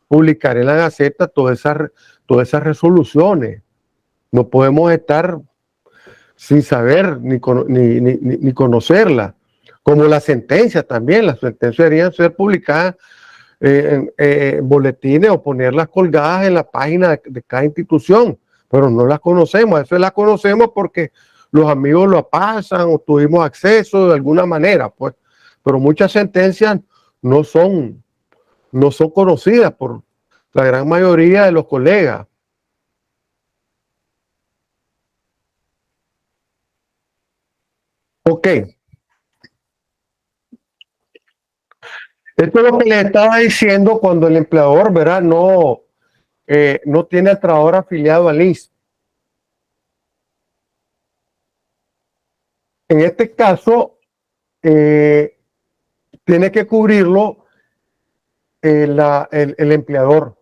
publicar en la Gaceta todas esas resoluciones. No podemos estar sin saber ni conocerla. Como las sentencias también, las sentencias deberían ser publicadas en boletines o ponerlas colgadas en la página de cada institución, pero no las conocemos. A veces las conocemos porque los amigos lo pasan o tuvimos acceso de alguna manera, pues, pero muchas sentencias no son conocidas por la gran mayoría de los colegas. Ok, esto es lo que les estaba diciendo cuando el empleador, ¿verdad? No tiene al trabajador afiliado al INSS. En este caso, tiene que cubrirlo el empleador.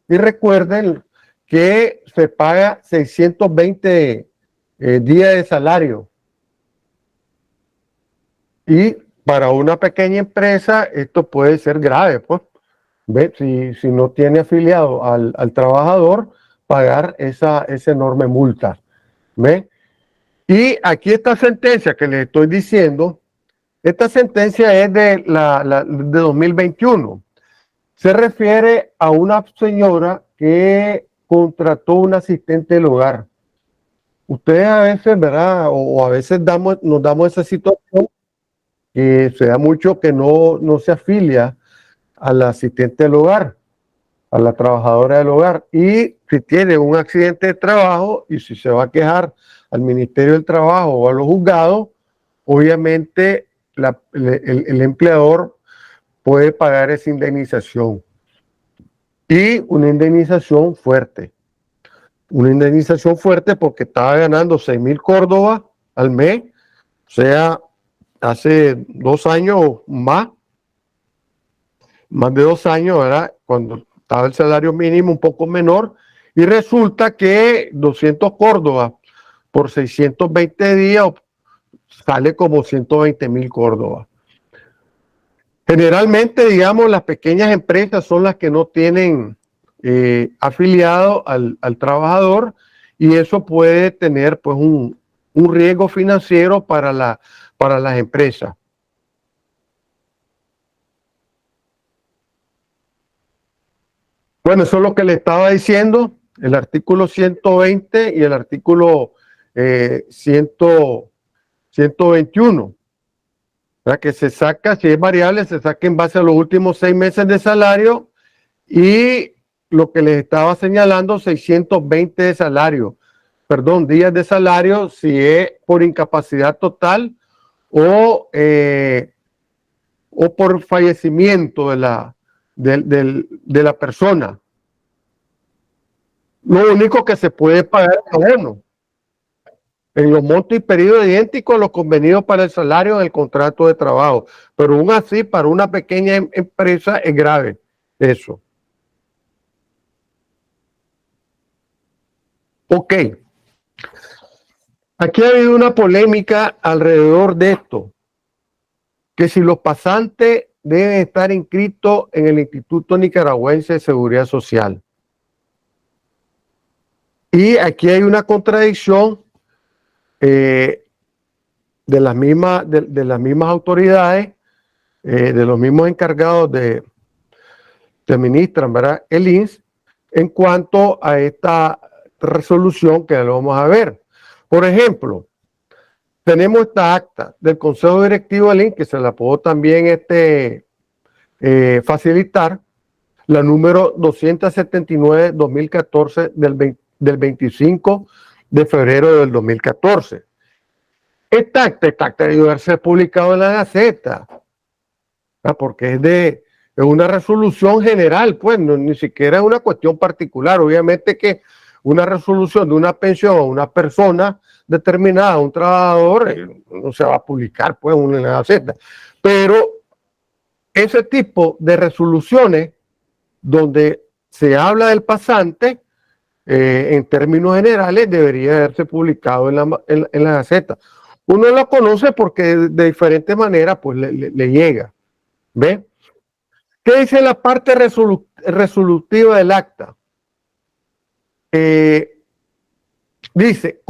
Y recuerden que se paga 620 días de salario. Y para una pequeña empresa esto puede ser grave, pues. ¿Ve? Si no tiene afiliado al trabajador, pagar esa enorme multa. ¿Ve? Y aquí esta sentencia que les estoy diciendo, esta sentencia es de 2021. Se refiere a una señora que contrató un asistente del hogar. Ustedes a veces, ¿verdad? O a veces nos damos esa situación que se da mucho que no se afilia al asistente del hogar, a la trabajadora del hogar. Y si tiene un accidente de trabajo y si se va a quejar al Ministerio del Trabajo o a los juzgados, obviamente el empleador puede pagar esa indemnización. Y una indemnización fuerte. Una indemnización fuerte porque estaba ganando 6,000 córdobas al mes, o sea, hace 2 años más de 2 años, ¿verdad? Cuando estaba el salario mínimo un poco menor, y resulta que 200 córdobas por 620 días sale como 120,000 córdobas. Generalmente, digamos, las pequeñas empresas son las que no tienen afiliado al trabajador, y eso puede tener pues un riesgo financiero para las empresas. Bueno, eso es lo que le estaba diciendo, el artículo 120 y el artículo 121. Que se saca, si es variable, se saca en base a los últimos 6 meses de salario, y lo que les estaba señalando, 620 de salario, perdón, días de salario si es por incapacidad total o por fallecimiento de la persona. Lo único que se puede pagar es abono en los montos y periodos idénticos a los convenidos para el salario en el contrato de trabajo. Pero aún así, para una pequeña empresa es grave eso. Ok. Aquí ha habido una polémica alrededor de esto, que si los pasantes deben estar inscritos en el Instituto Nicaragüense de Seguridad Social. Y aquí hay una contradicción de las mismas autoridades, de los mismos encargados que administran, ¿verdad?, el INSS, en cuanto a esta resolución que lo vamos a ver. Por ejemplo, tenemos esta acta del Consejo Directivo del INS, que se la puedo también facilitar, la número 279-2014 del 25 de febrero del 2014. Esta acta debe haberse publicado en la Gaceta, porque es una resolución general, pues ni siquiera es una cuestión particular. Obviamente que una resolución de una pensión a una persona determinada, un trabajador, no se va a publicar pues en la Gaceta. Pero ese tipo de resoluciones donde se habla del pasante, en términos generales, debería haberse publicado en la Gaceta. Uno lo conoce porque de diferentes maneras pues le llega. ¿Ve? ¿Qué dice la parte resolutiva del acta? Dice,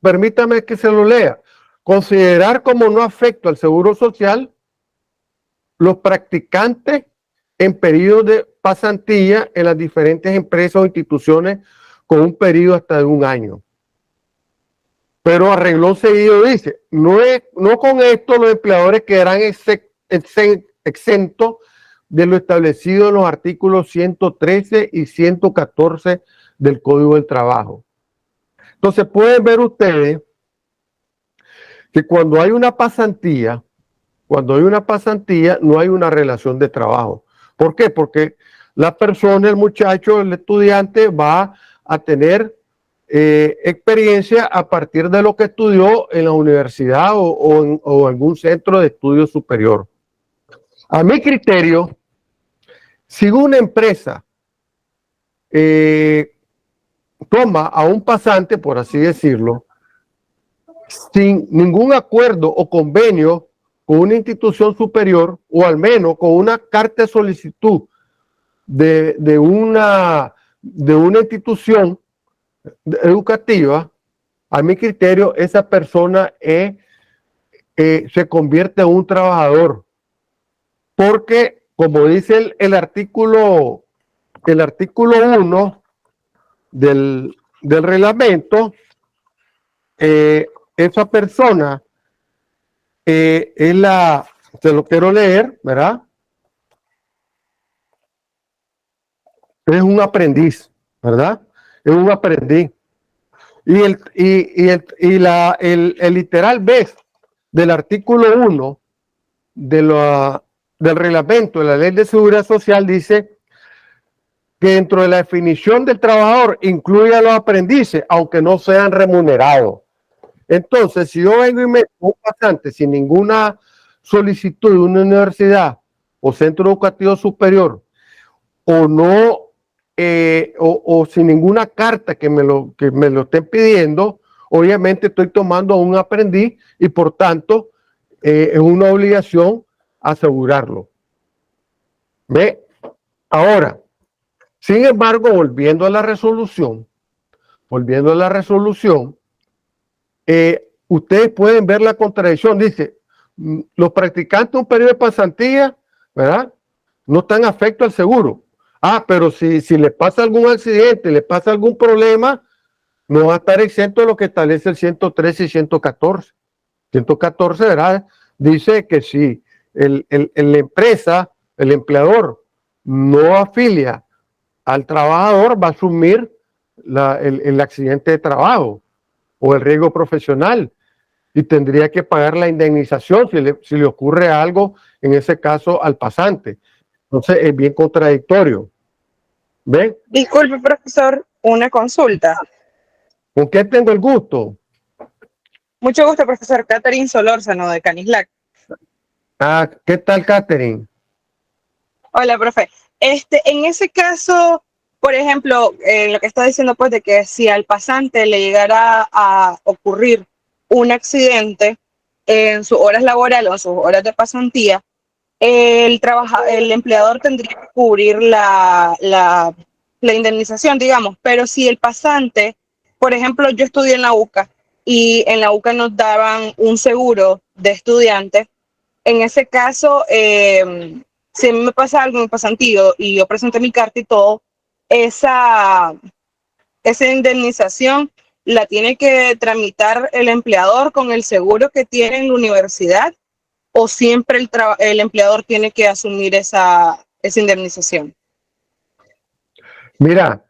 permítame que se lo lea, considerar como no afecto al seguro social los practicantes en periodos de pasantía en las diferentes empresas o instituciones con un periodo hasta de 1 año. Pero a renglón seguido dice, no con esto los empleadores quedarán exentos de lo establecido en los artículos 113 y 114 del Código del Trabajo. Entonces pueden ver ustedes que cuando hay una pasantía no hay una relación de trabajo. ¿Por qué? Porque la persona, el muchacho, el estudiante va a tener experiencia a partir de lo que estudió en la universidad o algún centro de estudio superior. A mi criterio, si una empresa toma a un pasante, por así decirlo, sin ningún acuerdo o convenio con una institución superior, o al menos con una carta de solicitud de una institución educativa, a mi criterio, esa persona se convierte en un trabajador. Porque, como dice el artículo 1 del reglamento, esa persona se lo quiero leer, ¿verdad? Es un aprendiz, ¿verdad? Es un aprendiz. Y el literal B del artículo 1 del reglamento de la Ley de Seguridad Social dice que dentro de la definición del trabajador incluye a los aprendices, aunque no sean remunerados. Entonces, si yo vengo y meto un pasante sin ninguna solicitud de una universidad o centro educativo superior, o no, o sin ninguna carta que me lo estén pidiendo, obviamente estoy tomando a un aprendiz y por tanto es una obligación asegurarlo. ¿Ve? Ahora, sin embargo, volviendo a la resolución, ustedes pueden ver la contradicción. Dice, los practicantes de un periodo de pasantía, ¿verdad?, no están afectos al seguro. Pero si les pasa algún accidente, les pasa algún problema, no va a estar exento de lo que establece el 113 y 114. 114, ¿verdad?, dice que si la empresa, el empleador, no afilia al trabajador, va a asumir el accidente de trabajo o el riesgo profesional y tendría que pagar la indemnización si le ocurre algo, en ese caso, al pasante. Entonces es bien contradictorio. ¿Ven? Disculpe, profesor, una consulta. ¿Con qué tengo el gusto? Mucho gusto, profesor. Catherine Solórzano, de Canislac. ¿Qué tal, Catherine? Hola, profe. En ese caso, por ejemplo, lo que está diciendo, pues, de que si al pasante le llegara a ocurrir un accidente en sus horas laborales o en sus horas de pasantía, el empleador tendría que cubrir la indemnización, digamos. Pero si el pasante, por ejemplo, yo estudié en la UCA y en la UCA nos daban un seguro de estudiante, en ese caso, si a mí me pasa algo en mi pasantía y yo presenté mi carta y todo, esa esa indemnización la tiene que tramitar el empleador con el seguro que tiene en la universidad, o siempre el empleador tiene que asumir esa indemnización. Mira,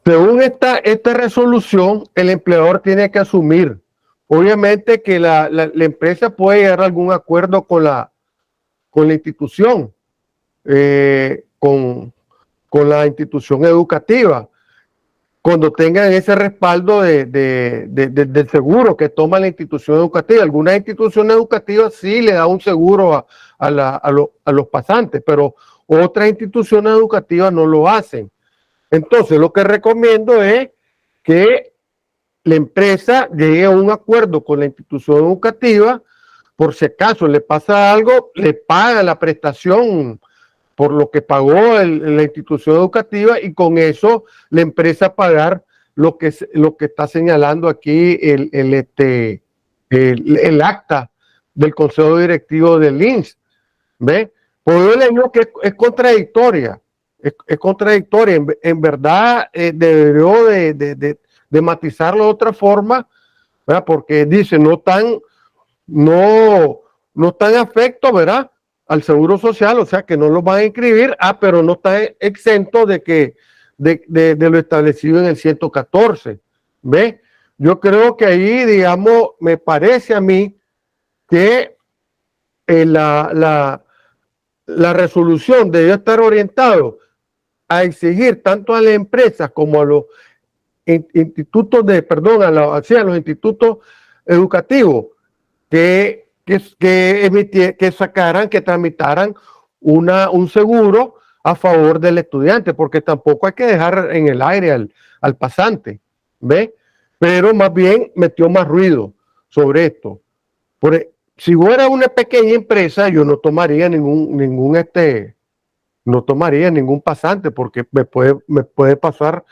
según esta resolución, el empleador tiene que asumir. Obviamente que la empresa puede llegar a algún acuerdo con la institución, con la institución educativa, cuando tengan ese respaldo del seguro que toma la institución educativa. Algunas instituciones educativas sí le da un seguro a los pasantes, pero otras instituciones educativas no lo hacen. Entonces, lo que recomiendo es que la empresa llegue a un acuerdo con la institución educativa, por si acaso le pasa algo, le paga la prestación por lo que pagó la institución educativa, y con eso la empresa pagar lo que está señalando aquí el acta del Consejo Directivo del INS. ¿Ve? Por eso le digo que es contradictoria. Es contradictoria. En verdad, debería de matizarlo de otra forma, ¿verdad? Porque dice, no tan afecto, ¿verdad?, al seguro social, o sea que no lo van a inscribir, pero no está exento de lo establecido en el 114. ¿Ve? Yo creo que ahí, digamos, me parece a mí que la resolución debe estar orientado a exigir tanto a las empresas como a los institutos a los institutos educativos que tramitaran un seguro a favor del estudiante, porque tampoco hay que dejar en el aire al pasante, ¿ve? Pero más bien metió más ruido sobre esto. Si fuera una pequeña empresa, yo no tomaría no tomaría ningún pasante, porque me puede pasar.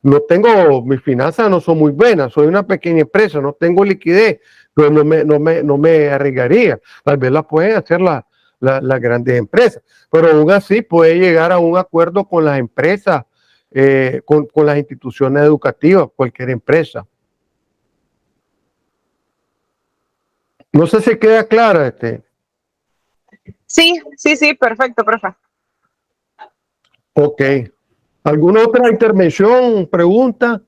Mis finanzas no son muy buenas, soy una pequeña empresa, no tengo liquidez, pero no me arriesgaría. Tal vez la pueden hacer las grandes empresas, pero aún así puede llegar a un acuerdo con las empresas, con las instituciones educativas, cualquier empresa. No sé si queda clara. Sí, perfecto, profe. Ok. ¿Alguna otra intervención, pregunta?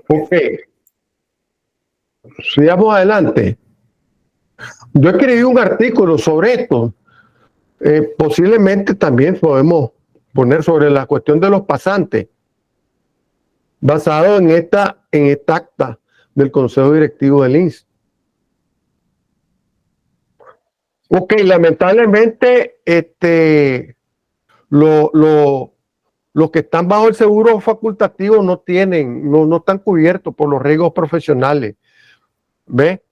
Ok. Sigamos adelante. Yo escribí un artículo sobre esto. Posiblemente también podemos poner sobre la cuestión de los pasantes, basado en esta acta del Consejo Directivo del INS. Ok, lamentablemente, los que están bajo el seguro facultativo no están cubiertos por los riesgos profesionales. ¿Ve?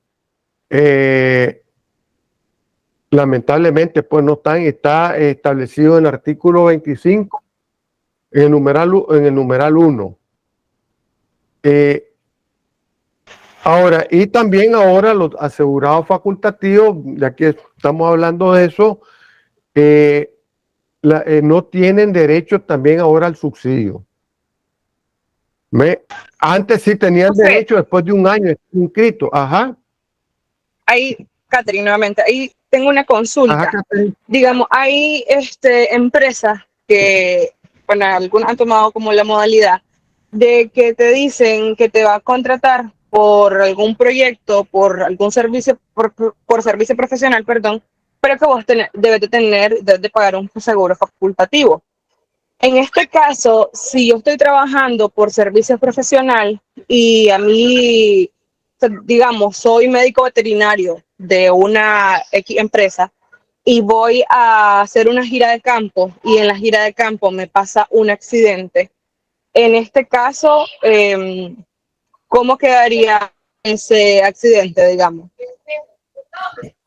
Lamentablemente, pues no está establecido en el artículo 25, en el numeral 1. Ahora, y también ahora los asegurados facultativos, ya que estamos hablando de eso, no tienen derecho también ahora al subsidio. Antes sí tenían derecho después de un año inscrito. Ajá. Ahí, Catherine, nuevamente, ahí tengo una consulta. Ajá, digamos, hay empresas que, bueno, algunas han tomado como la modalidad de que te dicen que te va a contratar por algún proyecto, por algún servicio, por servicio profesional, perdón, pero que vos debes de pagar un seguro facultativo. En este caso, si yo estoy trabajando por servicio profesional y a mí, digamos, soy médico veterinario de una empresa y voy a hacer una gira de campo y en la gira de campo me pasa un accidente, en este caso, ¿cómo quedaría ese accidente, digamos?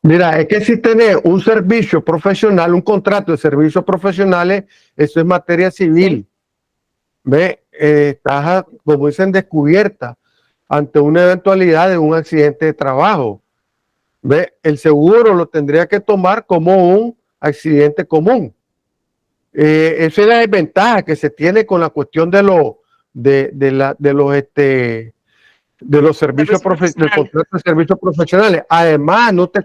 Mira, es que si tenés un servicio profesional, un contrato de servicios profesionales, eso es materia civil. ¿Ve? Estás, como dicen, descubierta. ante una eventualidad de un accidente de trabajo. ¿Ve? El seguro lo tendría que tomar como un accidente común. Esa es la desventaja que se tiene con la cuestión de los servicios del contrato de servicios profesionales. Además, no te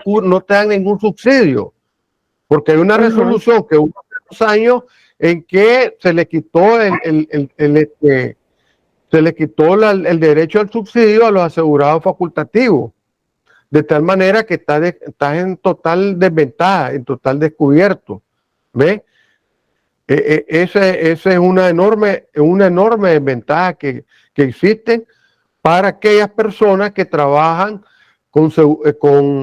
dan ningún subsidio, porque hay una resolución que hubo hace 2 años en que se le quitó el derecho al subsidio a los asegurados facultativos, de tal manera que estás en total desventaja, en total descubierto. ¿Ves? Esa es una enorme desventaja que existe para aquellas personas que trabajan con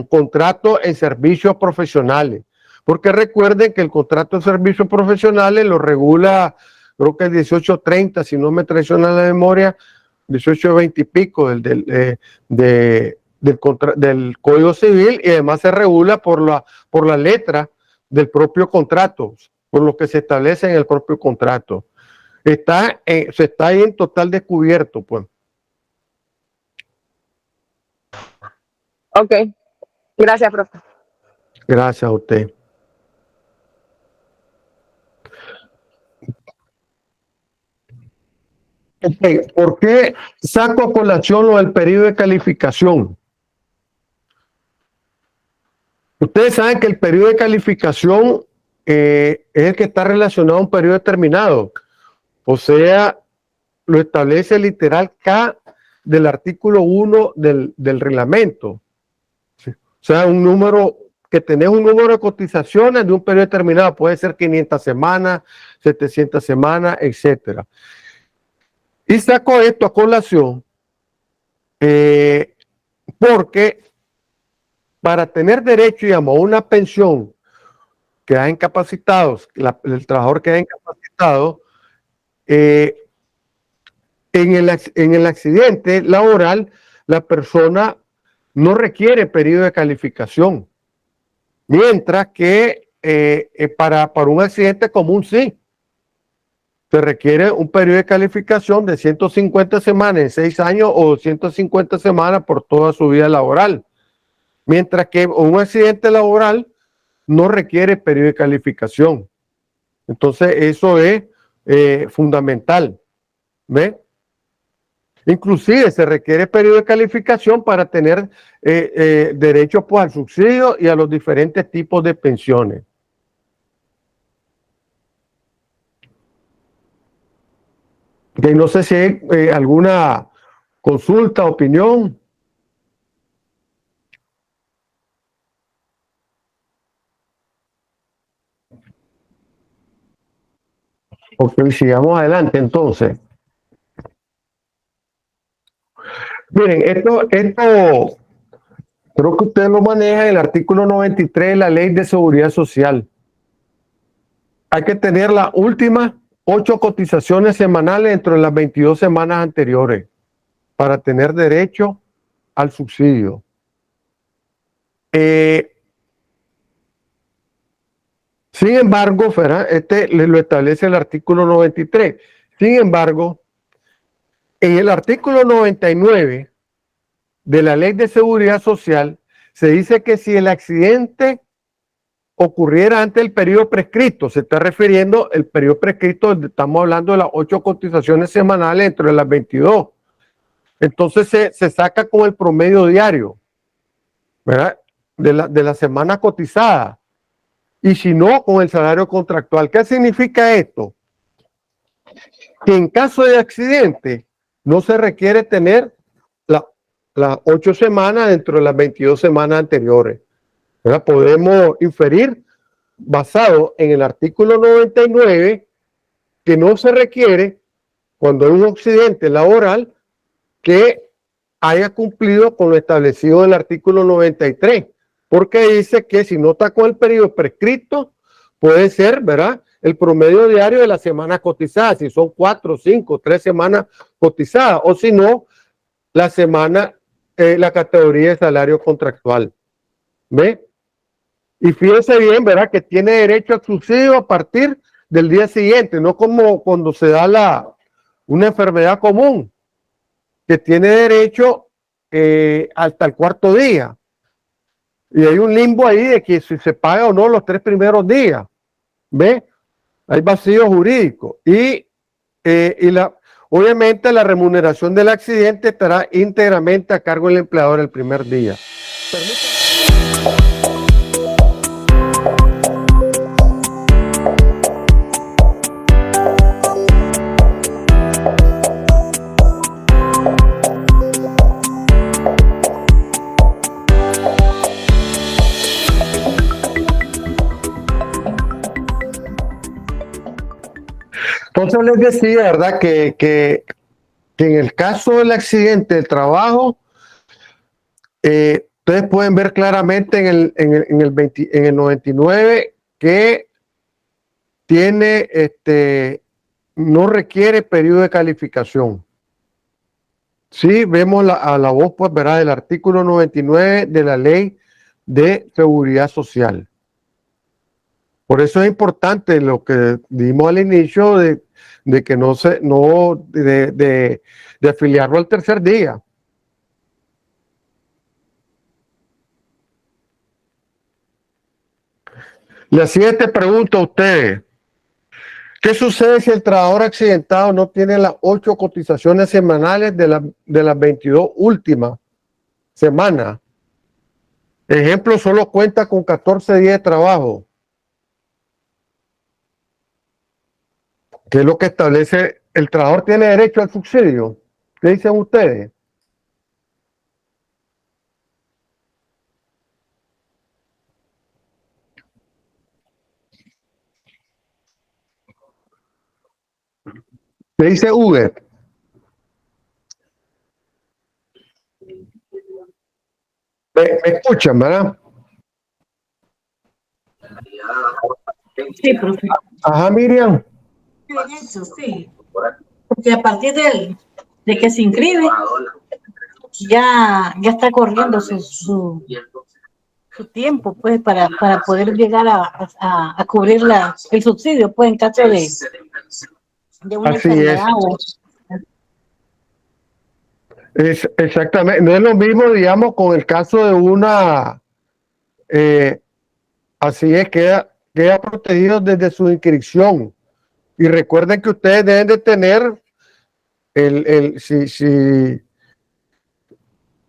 contratos en servicios profesionales. Porque recuerden que el contrato de servicios profesionales lo regula, creo que es 1830, si no me traiciona la memoria, 1820 y pico del Código Civil, y además se regula por la letra del propio contrato, por lo que se establece en el propio contrato. Se está ahí en total descubierto, pues. Ok, gracias, profe. Gracias a usted. Okay. ¿Por qué saco a colación lo del periodo de calificación? Ustedes saben que el periodo de calificación es el que está relacionado a un periodo determinado. O sea, lo establece literal K del artículo 1 del reglamento. ¿Sí? O sea, que tenés un número de cotizaciones de un periodo determinado. Puede ser 500 semanas, 700 semanas, etcétera. Y saco esto a colación porque para tener derecho, digamos, a una pensión que da incapacitados, el trabajador que da incapacitado, en el accidente laboral, la persona no requiere periodo de calificación, mientras que para un accidente común sí. Se requiere un periodo de calificación de 150 semanas en 6 años o 150 semanas por toda su vida laboral. Mientras que un accidente laboral no requiere periodo de calificación. Entonces, eso es fundamental. ¿Ve? Inclusive se requiere periodo de calificación para tener derecho, pues, al subsidio y a los diferentes tipos de pensiones. Okay, no sé si hay alguna consulta, opinión. Ok, sigamos adelante entonces. Miren, esto creo que usted lo maneja en el artículo 93 de la Ley de Seguridad Social. Hay que tener las últimas 8 cotizaciones semanales dentro de las 22 semanas anteriores para tener derecho al subsidio. Sin embargo, lo establece el artículo 93. Sin embargo, en el artículo 99 de la Ley de Seguridad Social se dice que si el accidente ocurriera antes del periodo prescrito, se está refiriendo al periodo prescrito donde estamos hablando de las 8 cotizaciones semanales entre las 22. Entonces se saca con el promedio diario, ¿verdad? de la semana cotizada. Y si no, con el salario contractual. ¿Qué significa esto? Que en caso de accidente no se requiere tener las 8 semanas dentro de las 22 semanas anteriores. ¿Verdad? Podemos inferir, basado en el artículo 99, que no se requiere, cuando hay un accidente laboral, que haya cumplido con lo establecido en el artículo 93, porque dice que si no está con el periodo prescrito, puede ser, ¿verdad?, el promedio diario de la semana cotizada, si son 4, 5, 3 semanas cotizadas, o si no, la semana, la categoría de salario contractual. ¿Ve? Y fíjense bien, ¿verdad?, que tiene derecho al subsidio a partir del día siguiente, no como cuando se da una enfermedad común, que tiene derecho hasta el cuarto día. Y hay un limbo ahí de que si se paga o no los 3 primeros días. ¿Ve? Hay vacío jurídico. Obviamente la remuneración del accidente estará íntegramente a cargo del empleador el primer día. Entonces les decía, ¿verdad? Que en el caso del accidente del trabajo, ustedes pueden ver claramente en el 99 que tiene, no requiere periodo de calificación. Sí, vemos a la voz, pues, verá, del artículo 99 de la Ley de Seguridad Social. Por eso es importante lo que dimos al inicio de que de afiliarlo al tercer día. La siguiente pregunta a ustedes. ¿Qué sucede si el trabajador accidentado no tiene las 8 cotizaciones semanales de las 22 últimas semanas? Ejemplo, solo cuenta con 14 días de trabajo. ¿Qué es lo que establece? ¿El trabajador tiene derecho al subsidio? ¿Qué dicen ustedes? ¿Qué dice Uber? ¿Me escuchan, verdad? Sí, profe. Ajá, Miriam. Eso, sí. Porque a partir de que se inscribe, ya está corriendo su tiempo, pues, para poder llegar a cubrir el subsidio, pues, en caso de una enfermedad. Exactamente. No es lo mismo, digamos, con el caso de una... así es, queda protegido desde su inscripción. Y recuerden que ustedes deben de tener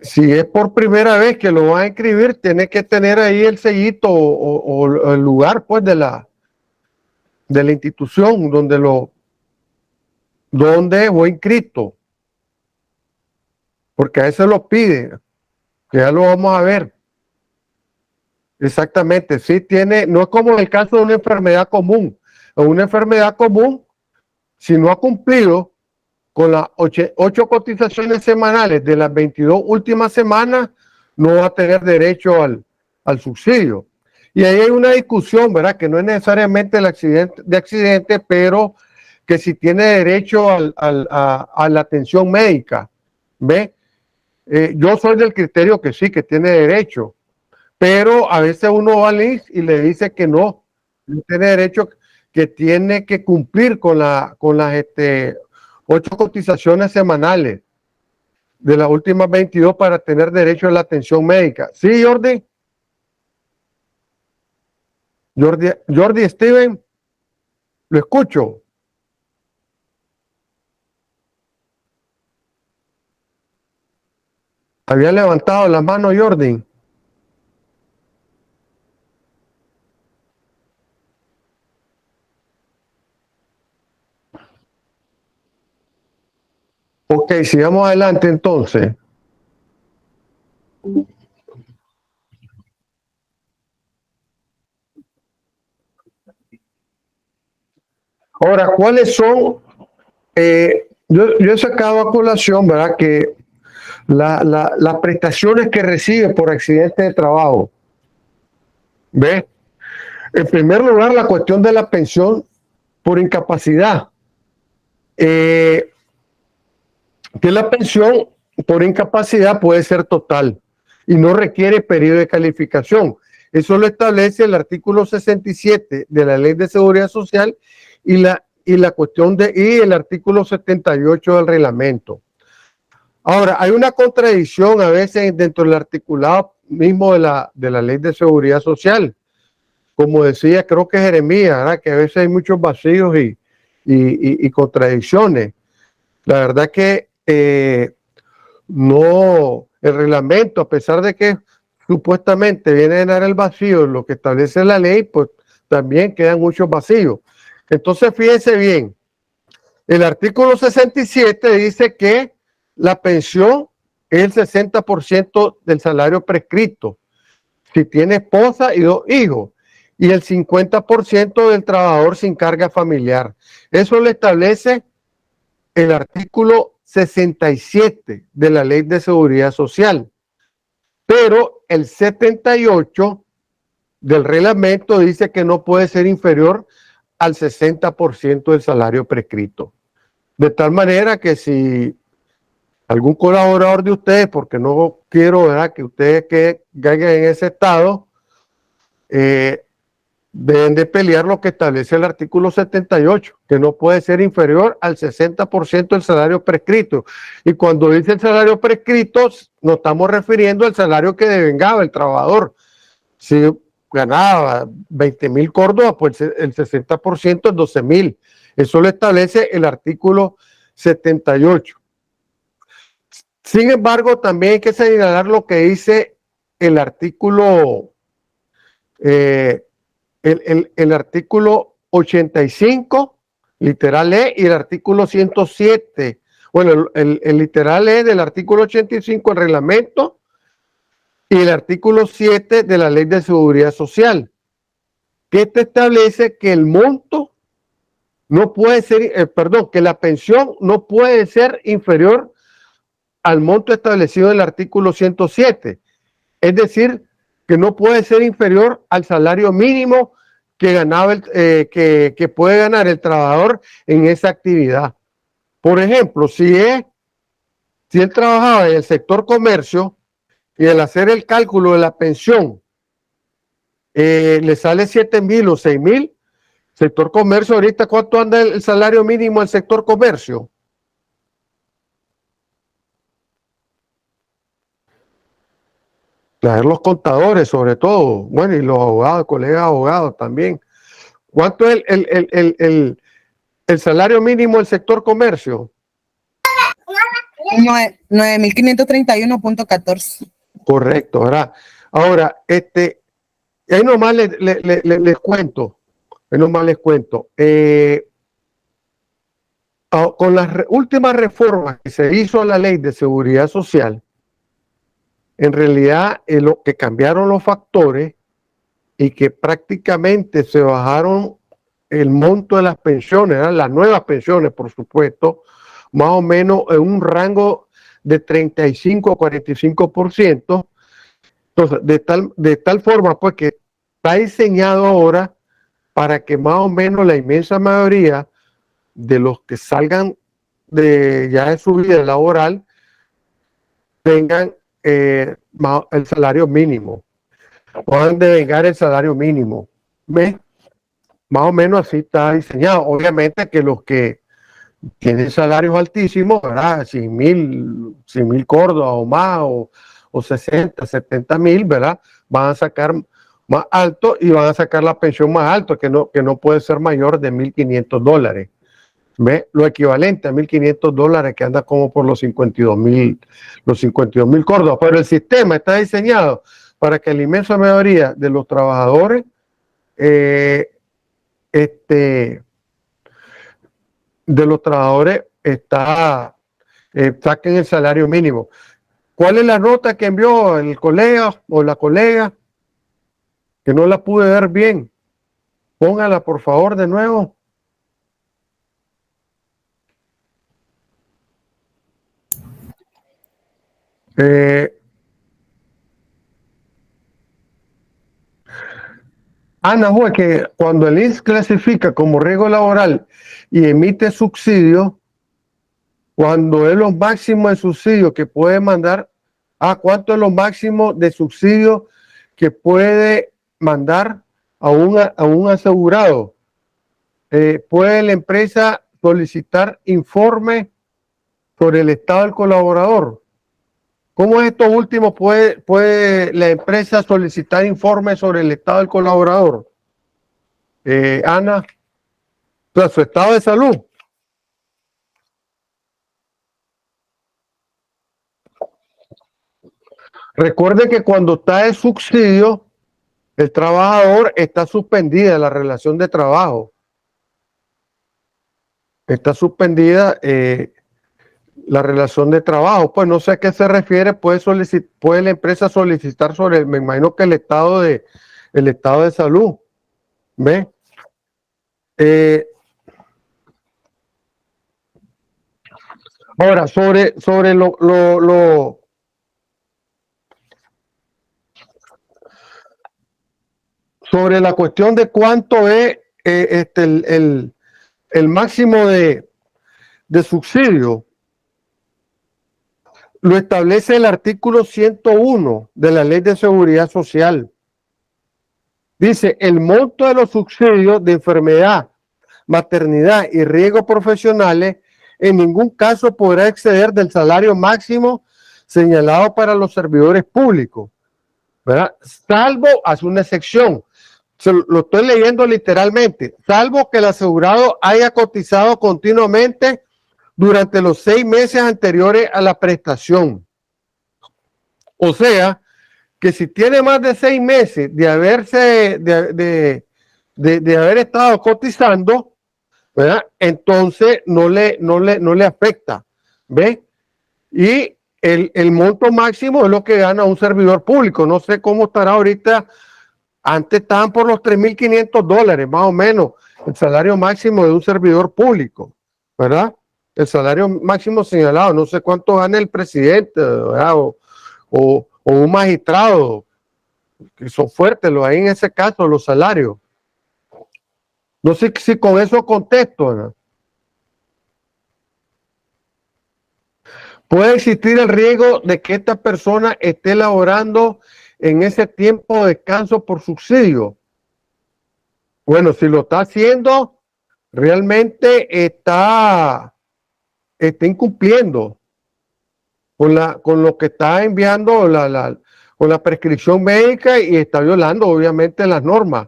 si es por primera vez que lo van a inscribir, tiene que tener ahí el sellito o el lugar, pues, de la institución donde fue inscrito. Porque a veces lo pide, que ya lo vamos a ver. Exactamente, sí tiene, no es como en el caso de una enfermedad común. En una enfermedad común, si no ha cumplido con las 8 cotizaciones semanales de las 22 últimas semanas, no va a tener derecho al subsidio. Y ahí hay una discusión, ¿verdad? Que no es necesariamente el accidente, pero que si tiene derecho a la atención médica. ¿Ve? Yo soy del criterio que sí, que tiene derecho. Pero a veces uno va al INSS y le dice que no tiene derecho, que tiene que cumplir con las 8 cotizaciones semanales de las últimas 22 para tener derecho a la atención médica. ¿Sí, Jordi? Jordi Steven, lo escucho. Había levantado la mano Jordi. Ok, sigamos adelante entonces. Ahora, ¿cuáles son? Yo he sacado a colación, ¿verdad? Que las prestaciones que recibe por accidente de trabajo. ¿Ve? En primer lugar, la cuestión de la pensión por incapacidad. Que la pensión por incapacidad puede ser total y no requiere periodo de calificación. Eso lo establece el artículo 67 de la Ley de Seguridad Social y el artículo 78 del reglamento. Ahora, hay una contradicción a veces dentro del articulado mismo de la Ley de Seguridad Social. Como decía, creo que Jeremías, ¿verdad? Que a veces hay muchos vacíos y contradicciones. La verdad que no, el reglamento, a pesar de que supuestamente viene a llenar el vacío, lo que establece la ley, pues también quedan muchos vacíos. Entonces, fíjense bien, el artículo 67 dice que la pensión es el 60% del salario prescrito, si tiene esposa y 2 hijos, y el 50% del trabajador sin carga familiar. Eso lo establece el artículo 67 de la Ley de Seguridad Social. Pero el 78 del reglamento dice que no puede ser inferior al 60% del salario prescrito. De tal manera que si algún colaborador de ustedes, porque no quiero, ¿verdad?, que ustedes caigan en ese estado, deben de pelear lo que establece el artículo 78, que no puede ser inferior al 60% del salario prescrito. Y cuando dice el salario prescrito, nos estamos refiriendo al salario que devengaba el trabajador. Si ganaba 20,000 córdobas, pues el 60% es 12,000. Eso lo establece el artículo 78. Sin embargo, también hay que señalar lo que dice el artículo el artículo 85, literal E, y el artículo 107. Bueno, el literal E del artículo 85, el reglamento, y el artículo 7 de la Ley de Seguridad Social, que te establece que el monto no puede ser, que la pensión no puede ser inferior al monto establecido en el artículo 107. Es decir, que no puede ser inferior al salario mínimo que ganaba que puede ganar el trabajador en esa actividad. Por ejemplo, si él trabajaba en el sector comercio y al hacer el cálculo de la pensión le sale 7,000 o 6,000, sector comercio, ahorita ¿cuánto anda el salario mínimo del sector comercio? Los contadores sobre todo, bueno, y los abogados, colegas abogados también. ¿Cuánto es el salario mínimo del sector comercio? 9,531.14. Correcto, ¿verdad? Ahora, ahí nomás les cuento, con las últimas reformas que se hizo a la Ley de Seguridad Social, en realidad lo que cambiaron los factores y que prácticamente se bajaron el monto de las pensiones, ¿verdad? Las nuevas pensiones, por supuesto, más o menos en un rango de 35 a 45%. Entonces, de tal forma, pues, que está diseñado ahora para que más o menos la inmensa mayoría de los que salgan ya de su vida laboral tengan el salario mínimo, puedan devengar el salario mínimo. ¿Ves? Más o menos así está diseñado. Obviamente que los que tienen salarios altísimos, ¿verdad? 100,000 córdobas o más, o 60, 70,000, ¿verdad? Van a sacar más alto y van a sacar la pensión más alta, que no puede ser mayor de $1,500. ¿Ve? Lo equivalente a $1,500, que anda como por los 52,000 córdobas. Pero el sistema está diseñado para que la inmensa mayoría de los trabajadores saquen el salario mínimo. ¿Cuál es la nota que envió el colega o la colega? Que no la pude ver bien. Póngala, por favor, de nuevo. Ana, fue que cuando el INSS clasifica como riesgo laboral y emite subsidio, cuando es lo máximo de subsidio que puede mandar, ¿cuánto es lo máximo de subsidio que puede mandar a un asegurado? ¿Puede la empresa solicitar informe sobre el estado del colaborador? ¿Cómo es esto último? ¿Puede la empresa solicitar informes sobre el estado del colaborador? Ana, o sea, su estado de salud. Recuerde que cuando está de subsidio, el trabajador está suspendida la relación de trabajo. Está suspendida la relación de trabajo. Pues no sé a qué se refiere. Puede la empresa solicitar sobre, me imagino que el estado de salud. ¿Ve? Ahora, sobre la cuestión de cuánto es el máximo de subsidio, lo establece el artículo 101 de la Ley de Seguridad Social. Dice, el monto de los subsidios de enfermedad, maternidad y riesgos profesionales en ningún caso podrá exceder del salario máximo señalado para los servidores públicos, ¿verdad? Salvo, hace una excepción, lo estoy leyendo literalmente, salvo que el asegurado haya cotizado continuamente durante los 6 meses anteriores a la prestación. O sea, que si tiene más de 6 meses de haber estado cotizando, ¿verdad? Entonces no le afecta, ¿ve? Y el monto máximo es lo que gana un servidor público. No sé cómo estará ahorita. Antes estaban por los $3,500, más o menos, el salario máximo de un servidor público, ¿verdad? El salario máximo señalado. No sé cuánto gana el presidente, ¿verdad? O un magistrado, que son fuertes ahí en ese caso, los salarios. No sé si con eso contesto, ¿verdad? Puede existir el riesgo de que esta persona esté laborando en ese tiempo de descanso por subsidio. Bueno, si lo está haciendo, realmente está incumpliendo con lo que está enviando con la prescripción médica y está violando obviamente las normas,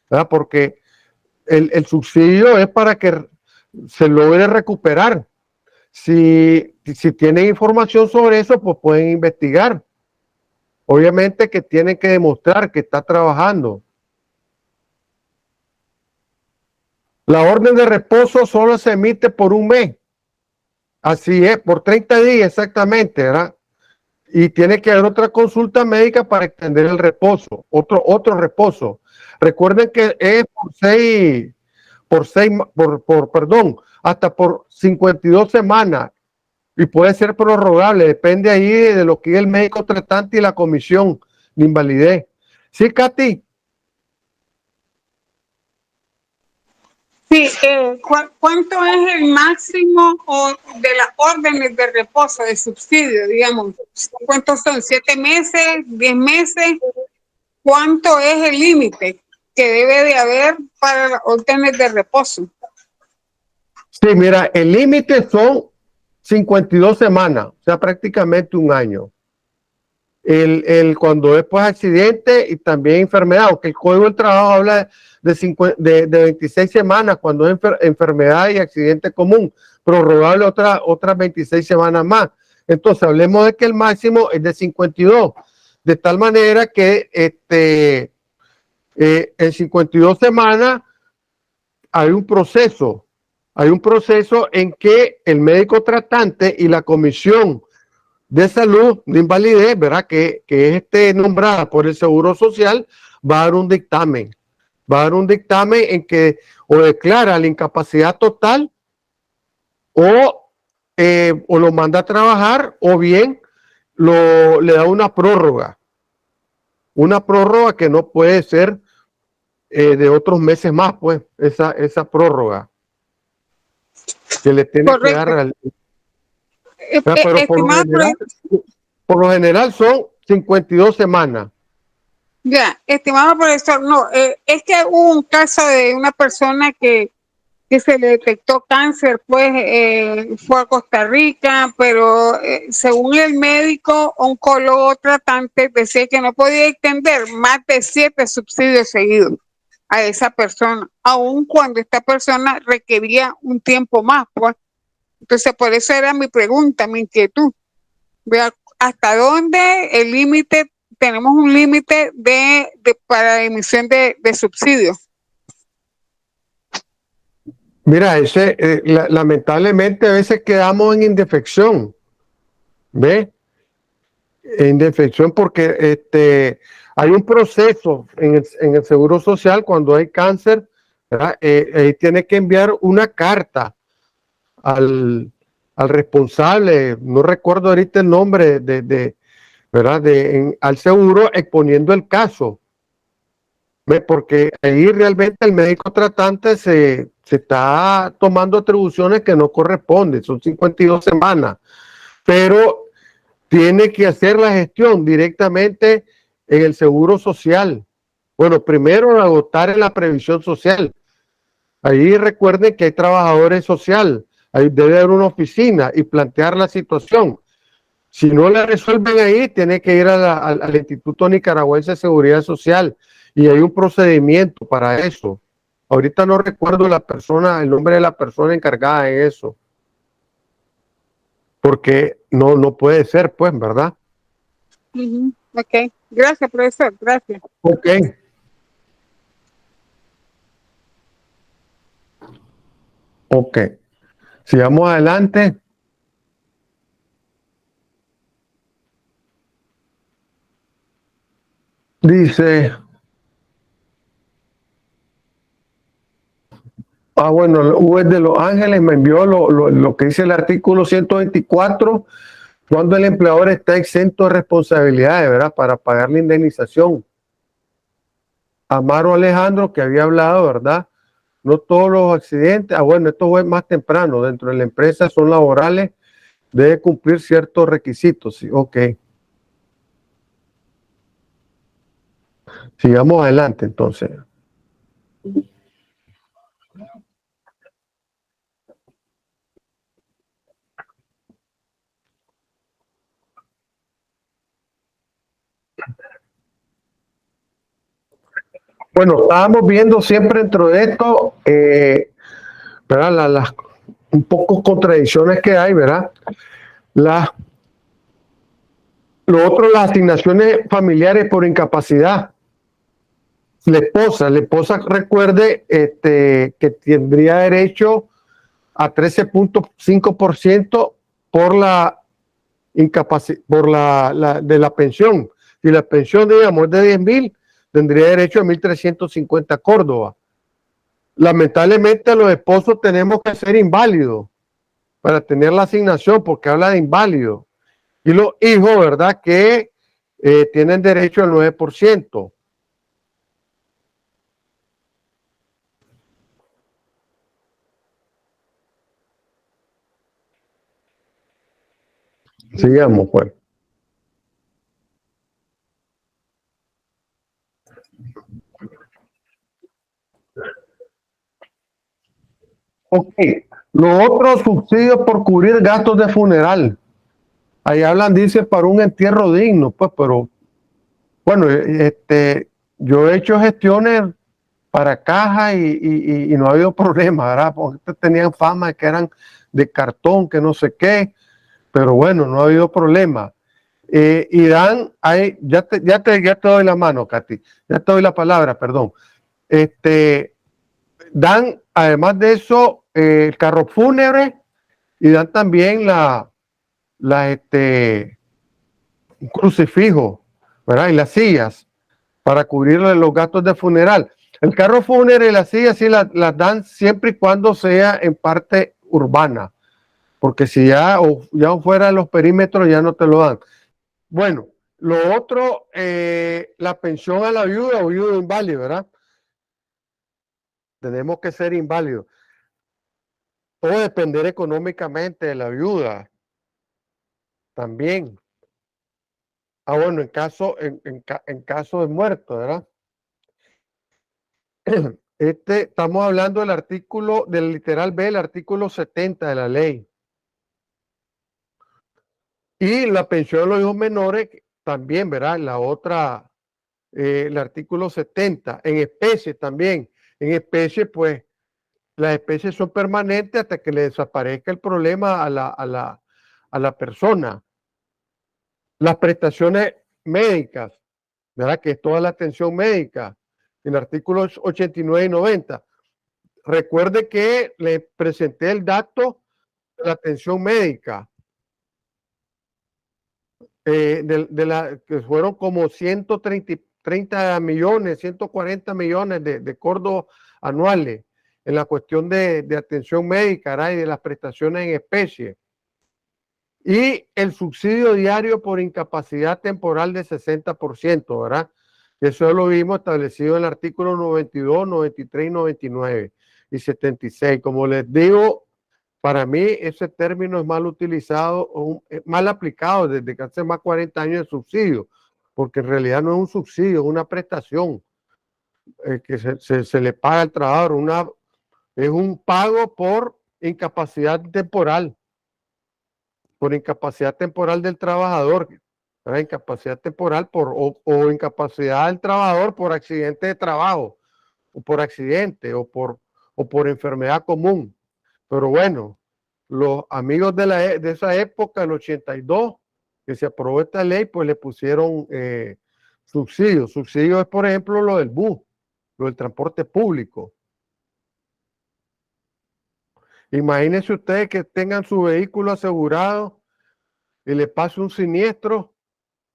¿verdad? Porque el subsidio es para que se logre recuperar. Si tienen información sobre eso, pues pueden investigar. Obviamente que tienen que demostrar que está trabajando. La orden de reposo solo se emite por un mes. Así es, por 30 días exactamente, ¿verdad? Y tiene que haber otra consulta médica para extender el reposo, otro reposo. Recuerden que es hasta por 52 semanas y puede ser prorrogable, depende ahí de lo que es el médico tratante y la comisión de invalidez. ¿Sí, Katy? Sí, ¿cuánto es el máximo de las órdenes de reposo, de subsidio, digamos? ¿Cuántos son? ¿7 meses? ¿10 meses? ¿Cuánto es el límite que debe de haber para las órdenes de reposo? Sí, mira, el límite son 52 semanas, o sea, prácticamente un año. Cuando es pues accidente y también enfermedad, aunque el Código del Trabajo habla de 26 semanas cuando es enfermedad y accidente común, prorrogable otras 26 semanas más. Entonces hablemos de que el máximo es de 52, de tal manera que en 52 semanas hay un proceso en que el médico tratante y la comisión de salud de invalidez, ¿verdad? Que es nombrada por el Seguro Social, va a dar un dictamen. Va a dar un dictamen en que o declara la incapacidad total o lo manda a trabajar o bien le da una prórroga que no puede ser de otros meses más, pues, esa prórroga que le tiene que dar al... Pero por lo general son 52 semanas. Ya, estimado profesor, no, es que hubo un caso de una persona que que se le detectó cáncer, pues fue a Costa Rica, pero según el médico oncólogo tratante decía que no podía extender más de 7 subsidios seguidos a esa persona, aun cuando esta persona requería un tiempo más, pues. Entonces, por eso era mi pregunta, mi inquietud. Vea, ¿hasta dónde el límite, tenemos un límite para la emisión de subsidios? Mira, lamentablemente a veces quedamos en indefección, ¿ve? En indefección porque hay un proceso en el Seguro Social cuando hay cáncer, ¿verdad? Tiene que enviar una carta al responsable, no recuerdo ahorita el nombre ¿verdad? Al seguro exponiendo el caso. Porque ahí realmente el médico tratante se está tomando atribuciones que no corresponden, son 52 semanas, pero tiene que hacer la gestión directamente en el Seguro Social. Bueno, primero agotar en la previsión social. Ahí recuerden que hay trabajadores sociales, ahí debe haber una oficina y plantear la situación. Si no la resuelven ahí, tiene que ir al Instituto Nicaragüense de Seguridad Social y hay un procedimiento para eso. Ahorita no recuerdo el nombre de la persona encargada de eso. Porque no puede ser, pues, ¿verdad? Ok, gracias, profesor, gracias. Ok. Ok. Sigamos adelante. Dice, bueno, UES de Los Ángeles me envió lo que dice el artículo 124, cuando el empleador está exento de responsabilidades, ¿verdad? Para pagar la indemnización. Amaro Alejandro, que había hablado, ¿verdad? No todos los accidentes, bueno, esto fue más temprano, dentro de la empresa son laborales, debe cumplir ciertos requisitos, ¿sí? Ok. Sigamos adelante, entonces. Bueno, estábamos viendo siempre dentro de esto, ¿verdad? Las un poco contradicciones que hay, ¿verdad? Lo otro, las asignaciones familiares por incapacidad. La esposa recuerde que tendría derecho a 13.5% por la incapacidad, de la pensión. Si la pensión, digamos, es de 10,000, tendría derecho a 1.350 Córdoba. Lamentablemente los esposos tenemos que ser inválidos para tener la asignación porque habla de inválido. Y los hijos, ¿verdad? Que tienen derecho al 9%. Sigamos, pues. Ok. Los otros subsidios por cubrir gastos de funeral. Ahí hablan, dice, para un entierro digno, pues, pero bueno, yo he hecho gestiones para caja y no ha habido problema, ¿verdad? Porque tenían fama de que eran de cartón, que no sé qué, pero bueno, no ha habido problema. Y dan, ya te doy la mano, Katy, ya te doy la palabra, perdón. Dan, además de eso, el carro fúnebre y dan también un crucifijo, ¿verdad? Y las sillas para cubrir los gastos de funeral. El carro fúnebre y las sillas sí las dan siempre y cuando sea en parte urbana, porque si ya fuera de los perímetros ya no te lo dan. Bueno, lo otro, la pensión a la viuda o viudo inválido, ¿verdad? Tenemos que ser inválidos. Todo depender económicamente de la viuda también. Bueno, en caso de muerto, ¿verdad? Estamos hablando del artículo, del literal B, el artículo 70 de la ley. Y la pensión de los hijos menores también, ¿verdad? La otra, el artículo 70, en especie también. En especie, pues, las especies son permanentes hasta que le desaparezca el problema a la persona. Las prestaciones médicas, ¿verdad? Que es toda la atención médica, en artículos 89 y 90. Recuerde que le presenté el dato de la atención médica, que fueron como 130 millones, 140 millones de córdobas anuales en la cuestión de atención médica, ¿verdad? Y de las prestaciones en especie. Y el subsidio diario por incapacidad temporal de 60%, ¿verdad? Eso lo vimos establecido en el artículo 92, 93, 99 y 76. Como les digo, para mí ese término es mal utilizado, mal aplicado desde que hace más de 40 años de subsidio, porque en realidad no es un subsidio, es una prestación que se le paga al trabajador, es un pago por incapacidad temporal del trabajador, ¿verdad? Incapacidad temporal o incapacidad del trabajador por accidente de trabajo, o por accidente, o por enfermedad común. Pero bueno, los amigos de esa época, el 82, que se aprobó esta ley, pues le pusieron subsidios. Subsidios es, por ejemplo, lo del bus, lo del transporte público. Imagínense ustedes que tengan su vehículo asegurado y le pase un siniestro.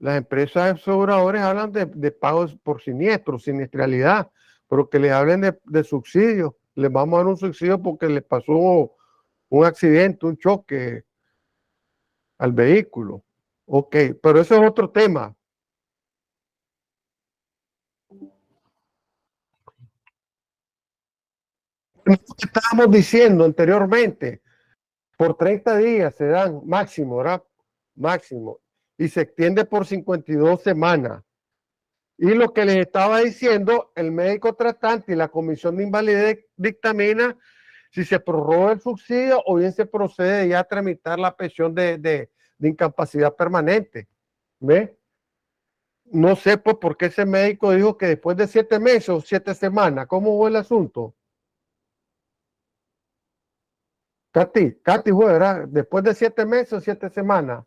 Las empresas aseguradoras hablan de pagos por siniestro, siniestralidad, pero que les hablen de subsidio. Les vamos a dar un subsidio porque les pasó un accidente, un choque al vehículo. Ok, pero eso es otro tema. Estábamos diciendo anteriormente, por 30 días se dan máximo, ¿verdad? Máximo. Y se extiende por 52 semanas. Y lo que les estaba diciendo, el médico tratante y la comisión de invalidez dictamina si se prorroga el subsidio o bien se procede ya a tramitar la pensión de incapacidad permanente. ¿Ve? No sé pues por qué ese médico dijo que después de 7 meses o 7 semanas. ¿Cómo fue el asunto? Katy, ¿verdad? Después de 7 meses o 7 semanas.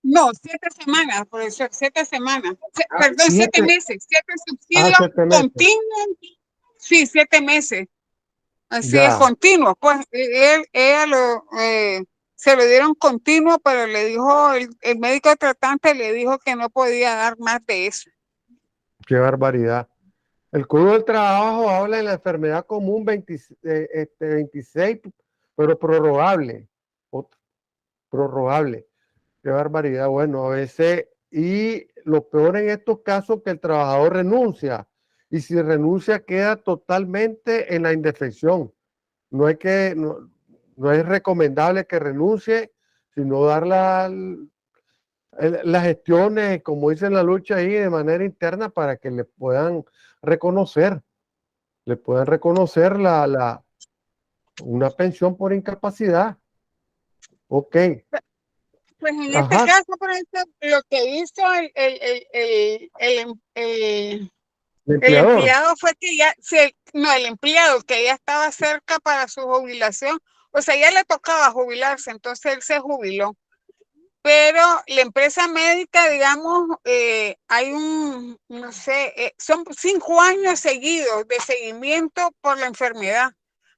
No, 7 semanas, profesor, 7 semanas. Perdón, 7 meses, 7 subsidios 7 meses. continuos. Sí, 7 meses. Así Ya. es, continuo. Pues ella se lo dieron continuo, pero le dijo, el médico tratante le dijo que no podía dar más de eso. Qué barbaridad. El Código del Trabajo habla de la enfermedad común 26, pero prorrogable. Prorrogable. Qué barbaridad. Bueno, a veces, y lo peor en estos casos que el trabajador renuncia. Y si renuncia, queda totalmente en la indefensión. No es recomendable que renuncie, sino dar las gestiones, como dice en la lucha ahí, de manera interna para que le puedan reconocer una pensión por incapacidad. Ok. Pues en Ajá. este caso, por ejemplo, lo que hizo el empleado fue que el empleado que ya estaba cerca para su jubilación, o sea, ya le tocaba jubilarse, entonces él se jubiló. Pero la empresa médica, digamos, hay no sé, son 5 años seguidos de seguimiento por la enfermedad.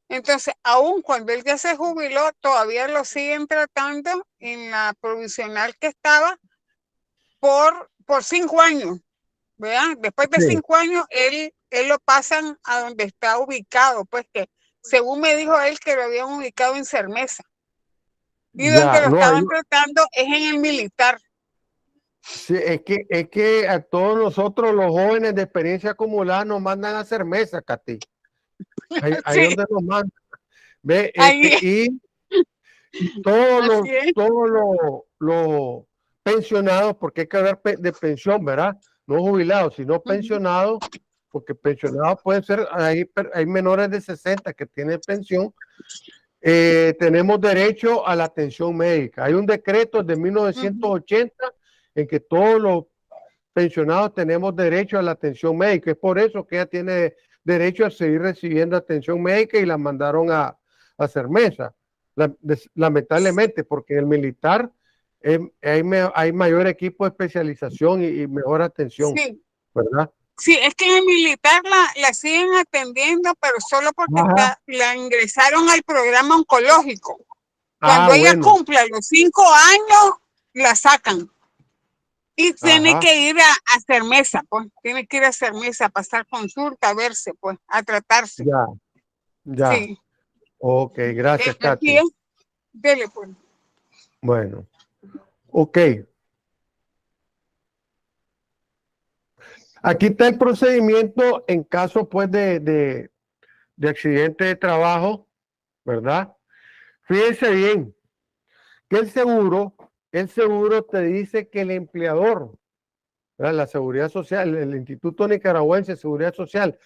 Entonces, aún cuando él ya se jubiló, todavía lo siguen tratando en la provisional que estaba por 5 años, ¿verdad? Después de 5 años, él lo pasan a donde está ubicado, pues que según me dijo él que lo habían ubicado en Cermesa. Y donde lo estaban tratando es en el militar. Sí, es que a todos nosotros, los jóvenes de experiencia acumulada, nos mandan a hacer mesa, Katy. Ahí donde nos mandan. Ve, y todos los pensionados, porque hay que hablar de pensión, ¿verdad? No jubilados, sino pensionados, porque pensionados pueden ser, hay menores de 60 que tienen pensión. Tenemos derecho a la atención médica. Hay un decreto de 1980 en que todos los pensionados tenemos derecho a la atención médica. Es por eso que ella tiene derecho a seguir recibiendo atención médica y la mandaron a hacer mesa. Lamentablemente, porque en el militar hay mayor equipo de especialización y mejor atención, Sí. ¿verdad? Sí, es que en el militar la siguen atendiendo, pero solo porque la ingresaron al programa oncológico. Cuando ella cumple los 5 años, la sacan. Y tiene que ir a hacer mesa, pues. Tiene que ir a hacer mesa, a pasar consulta, a verse, pues, a tratarse. Ya. Sí. Ok, gracias, Katy. Dele, pues. Bueno, ok. Aquí está el procedimiento en caso, pues, de accidente de trabajo, ¿verdad? Fíjense bien, que el seguro te dice que el empleador, ¿verdad? La Seguridad Social, el Instituto Nicaragüense de Seguridad Social,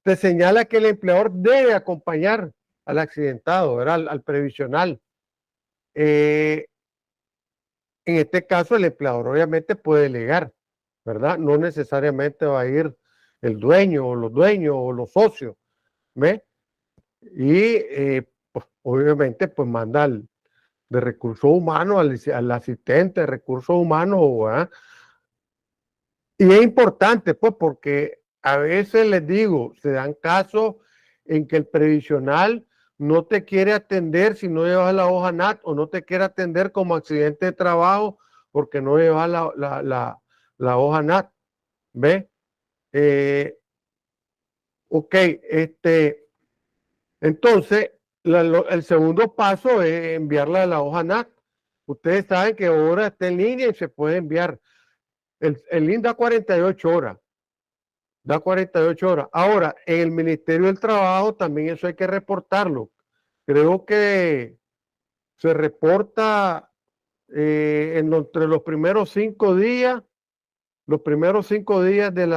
te señala que el empleador debe acompañar al accidentado, ¿verdad? Al previsional. En este caso, el empleador obviamente puede delegar, ¿verdad? No necesariamente va a ir el dueño o los socios, ¿ve? Y pues, obviamente pues manda de recursos humanos al asistente de recursos humanos, ¿verdad? Y es importante pues porque a veces les digo, se dan casos en que el previsional no te quiere atender si no llevas la hoja NAT o no te quiere atender como accidente de trabajo porque no llevas la hoja NAT, ¿ve? Ok, entonces el segundo paso es enviarla a la hoja NAT. Ustedes saben que ahora está en línea y se puede enviar. El link da 48 horas. Da 48 horas. Ahora, en el Ministerio del Trabajo también eso hay que reportarlo. Creo que se reporta entre los primeros 5 días, los primeros 5 días de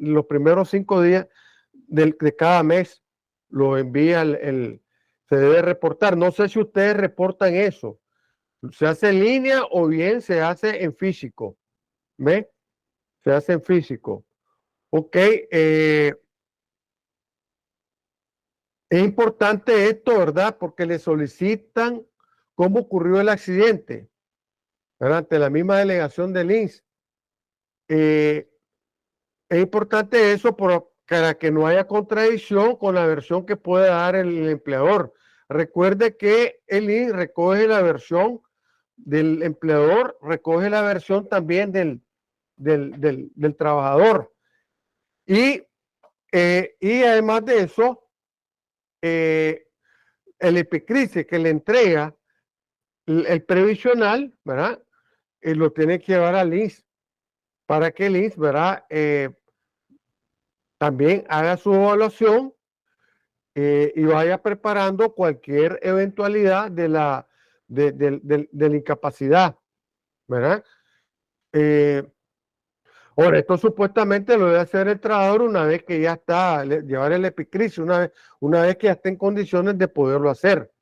los primeros 5 días de cada mes lo envía se debe reportar. No sé si ustedes reportan eso. Se hace en línea o bien se hace en físico. ¿Ve? Se hace en físico. Ok. Es importante esto, ¿verdad? Porque le solicitan cómo ocurrió el accidente, ¿verdad? Ante la misma delegación del INS. Es importante eso para que no haya contradicción con la versión que puede dar el empleador. Recuerde que el INS recoge la versión del empleador, recoge la versión también del trabajador. Y además de eso, el EPICRISE que le entrega el previsional, ¿verdad? Lo tiene que llevar al INS para que el INS, ¿verdad? También haga su evaluación y vaya preparando cualquier eventualidad de la incapacidad, ¿verdad? Ahora, esto supuestamente lo debe hacer el trabajador una vez que ya está, llevar el EPICRISE, una vez que ya esté en condiciones de poderlo hacer.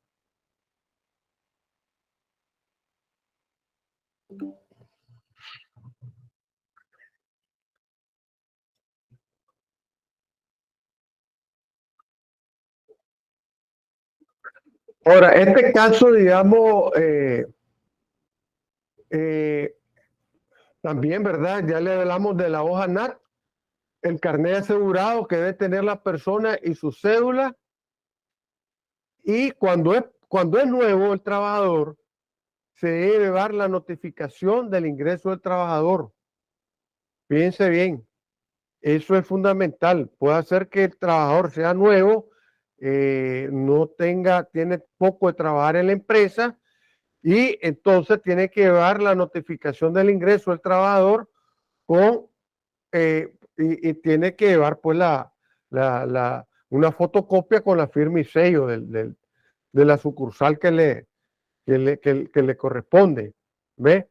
Ahora, este caso, digamos, también, ¿verdad? Ya le hablamos de la hoja NAT, el carnet de asegurado que debe tener la persona y su cédula. Y cuando es nuevo el trabajador, se debe dar la notificación del ingreso del trabajador. Fíjense bien, eso es fundamental. Puede hacer que el trabajador sea nuevo, tiene poco de trabajar en la empresa y entonces tiene que llevar la notificación del ingreso del trabajador y tiene que llevar pues una fotocopia con la firma y sello de la sucursal que le corresponde. ¿Ve?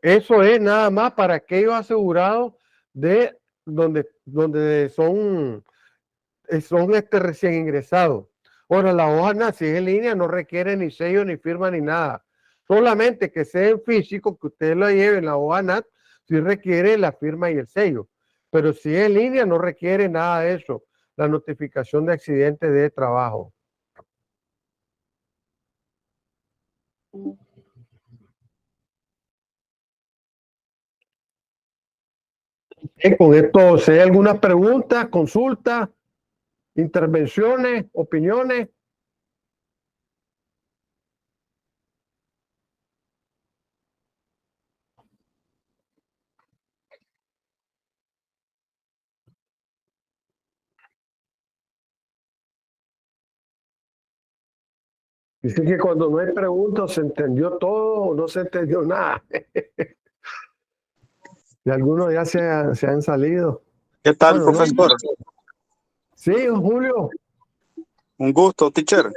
Eso es nada más para aquellos asegurados de donde son recién ingresados. Ahora, la hoja NAT, si es en línea, no requiere ni sello, ni firma, ni nada. Solamente que sea en físico, que usted lo lleve en la hoja NAT, sí requiere la firma y el sello. Pero si es en línea, no requiere nada de eso. La notificación de accidente de trabajo. Con esto, si hay alguna pregunta, consulta, intervenciones, opiniones. Dice que cuando no hay preguntas se entendió todo o no se entendió nada. Y algunos ya se han salido. ¿Qué tal, Bueno, profesor? Sí, Julio. Un gusto, teacher.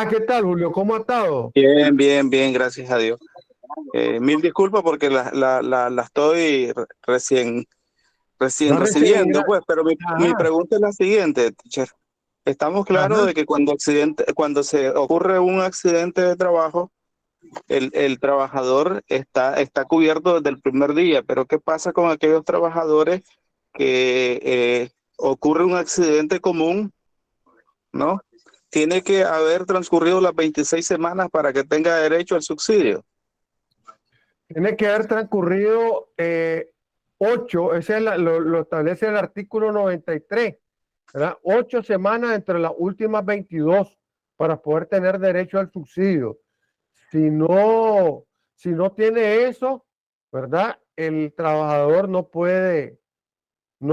¿Qué tal, Julio? ¿Cómo ha estado? Bien, bien, bien, gracias a Dios. Mil disculpas porque la estoy recién recibiendo, pues, pero mi pregunta es la siguiente, teacher. Estamos claros de que cuando se ocurre un accidente de trabajo, el trabajador está cubierto desde el primer día, pero ¿qué pasa con aquellos trabajadores que ocurre un accidente común, ¿no? Tiene que haber transcurrido las 26 semanas para que tenga derecho al subsidio. Tiene que haber transcurrido 8, ese es lo establece el artículo 93, ¿verdad? 8 semanas entre las últimas 22 para poder tener derecho al subsidio. Si no tiene eso, ¿verdad? El trabajador no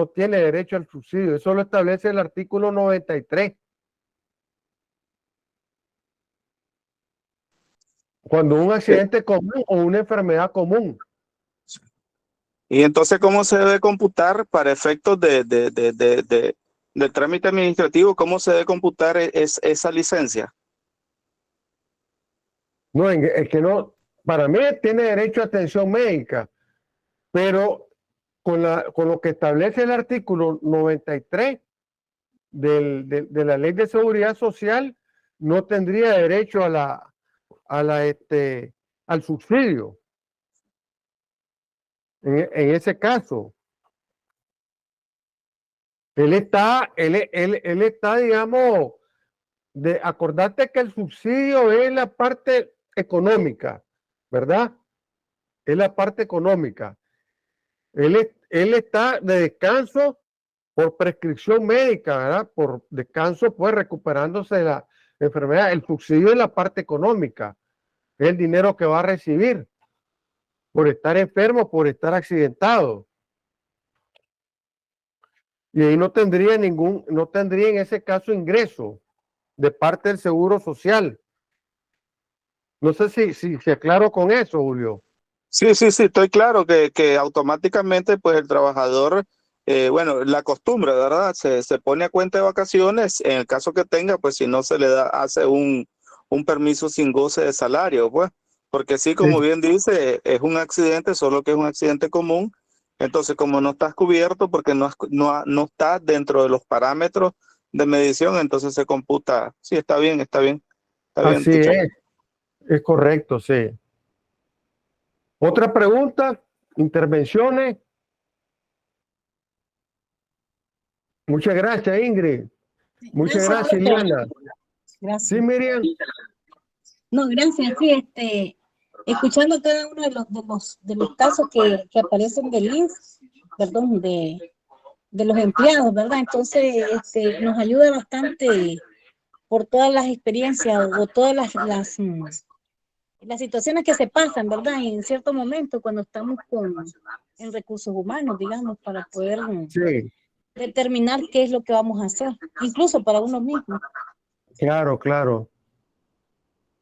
tiene derecho al subsidio. Eso lo establece el artículo 93. Cuando un accidente común o una enfermedad común. Y entonces, ¿cómo se debe computar para efectos del trámite administrativo? ¿Cómo se debe computar esa licencia? No, es que no, para mí tiene derecho a atención médica, pero con lo que establece el artículo 93 de la Ley de Seguridad Social, no tendría derecho al subsidio. En ese caso, él está, digamos, acordate que el subsidio es la parte económica, ¿verdad? Es la parte económica. Él está de descanso por prescripción médica, ¿verdad? Por descanso, pues recuperándose de la enfermedad. El subsidio es la parte económica, es el dinero que va a recibir por estar enfermo, por estar accidentado. Y ahí no tendría en ese caso ingreso de parte del Seguro Social. No sé si aclaro con eso, Julio. Sí, estoy claro que automáticamente pues el trabajador, bueno, la costumbre, ¿verdad? Se pone a cuenta de vacaciones, en el caso que tenga, pues si no se le hace un permiso sin goce de salario, pues, porque sí, como bien dice, es un accidente, solo que es un accidente común, entonces como no estás cubierto porque no estás dentro de los parámetros de medición, entonces se computa, sí, está bien, Así es correcto, sí. ¿Otra pregunta? ¿Intervenciones? Muchas gracias, Ingrid. Muchas gracias, Iliana. Gracias. Sí, Miriam. No, gracias. Sí, escuchando cada uno de los casos que aparecen del INS, perdón, de los empleados, ¿verdad? Entonces, nos ayuda bastante por todas las experiencias o todas las situaciones que se pasan, ¿verdad? Y en cierto momento cuando estamos en recursos humanos, digamos, para poder determinar qué es lo que vamos a hacer, incluso para uno mismo. Claro, claro.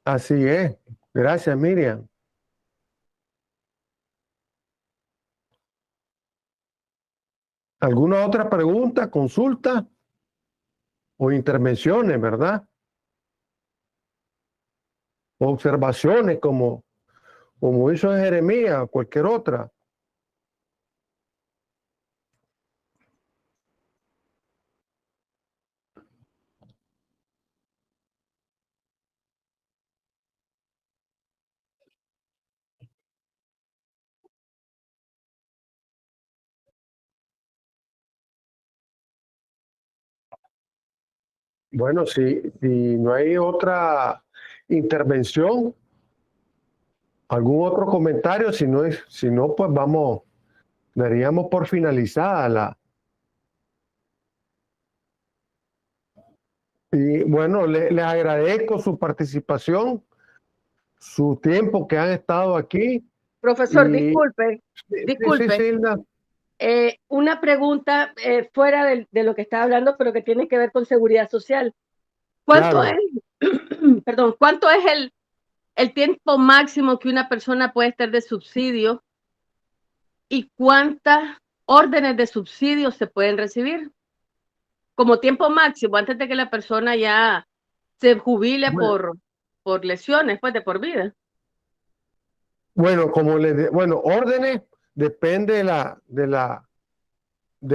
Así es. Gracias, Miriam. ¿Alguna otra pregunta, consulta o intervenciones, verdad? Observaciones como hizo Jeremías o cualquier otra. Bueno, si no hay otra intervención, algún otro comentario, si no, pues daríamos por finalizada y bueno, les agradezco su participación, su tiempo que han estado aquí. Profesor, Y disculpe, sí, Hilda. Una pregunta fuera de lo que está hablando, pero que tiene que ver con seguridad social. ¿Cuánto Claro. es, perdón, cuánto es el tiempo máximo que una persona puede estar de subsidio y cuántas órdenes de subsidio se pueden recibir? Como tiempo máximo, antes de que la persona ya se jubile Bueno. por lesiones, pues de por vida. Bueno, órdenes depende de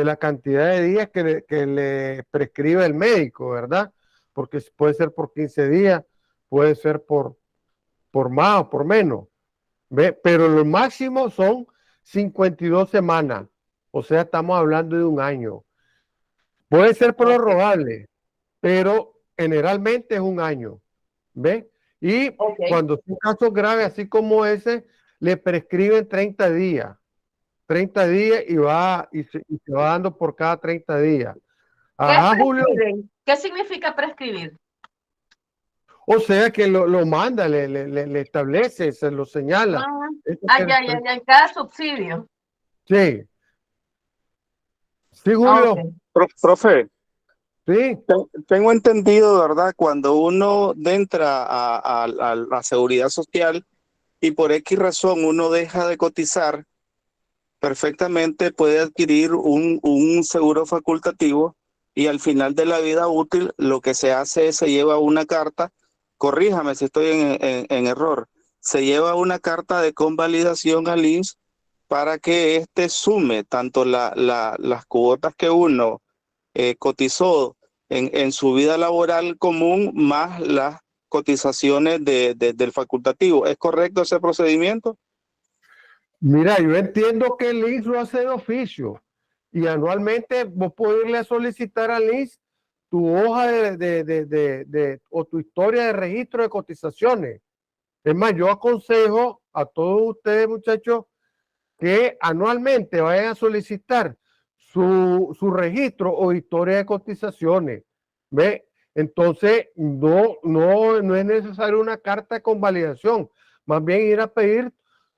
la cantidad de días que le prescribe el médico, ¿verdad? Porque puede ser por 15 días, puede ser por más o por menos, ¿ve? Pero lo máximo son 52 semanas, o sea, estamos hablando de un año. Puede ser prorrogable, pero generalmente es un año, ¿ve? Y cuando son casos graves, así como ese, le prescriben 30 días. 30 días y se va dando por cada 30 días. Ajá, Julio. ¿Qué significa prescribir? O sea que lo manda, le establece, se lo señala. Ya, en cada subsidio. Sí. Sí, Julio. Profe, Sí. tengo entendido, ¿verdad? Cuando uno entra a la seguridad social y por X razón uno deja de cotizar, perfectamente puede adquirir un seguro facultativo y al final de la vida útil lo que se hace es se lleva una carta, corríjame si estoy en error, se lleva una carta de convalidación al INSS para que éste sume tanto las cuotas que uno cotizó en su vida laboral común más las cotizaciones del facultativo. ¿Es correcto ese procedimiento? Mira, yo entiendo que el INSS lo hace de oficio y anualmente vos podés irle a solicitar al INSS tu hoja o tu historia de registro de cotizaciones. Es más, yo aconsejo a todos ustedes, muchachos, que anualmente vayan a solicitar su registro o historia de cotizaciones. ¿Ve? Entonces, no es necesario una carta de convalidación, más bien ir a pedir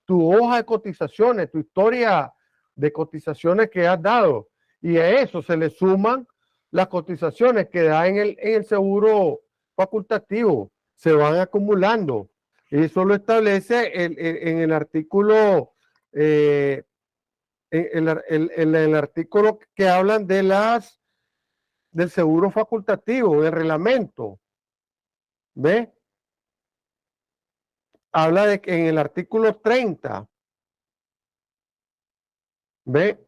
tu hoja de cotizaciones, tu historia de cotizaciones que has dado, y a eso se le suman las cotizaciones que da en el seguro facultativo, se van acumulando. Eso lo establece en el artículo el artículo que hablan del seguro facultativo, del reglamento. ¿Ve? Habla de que en el artículo 30. ¿Ve?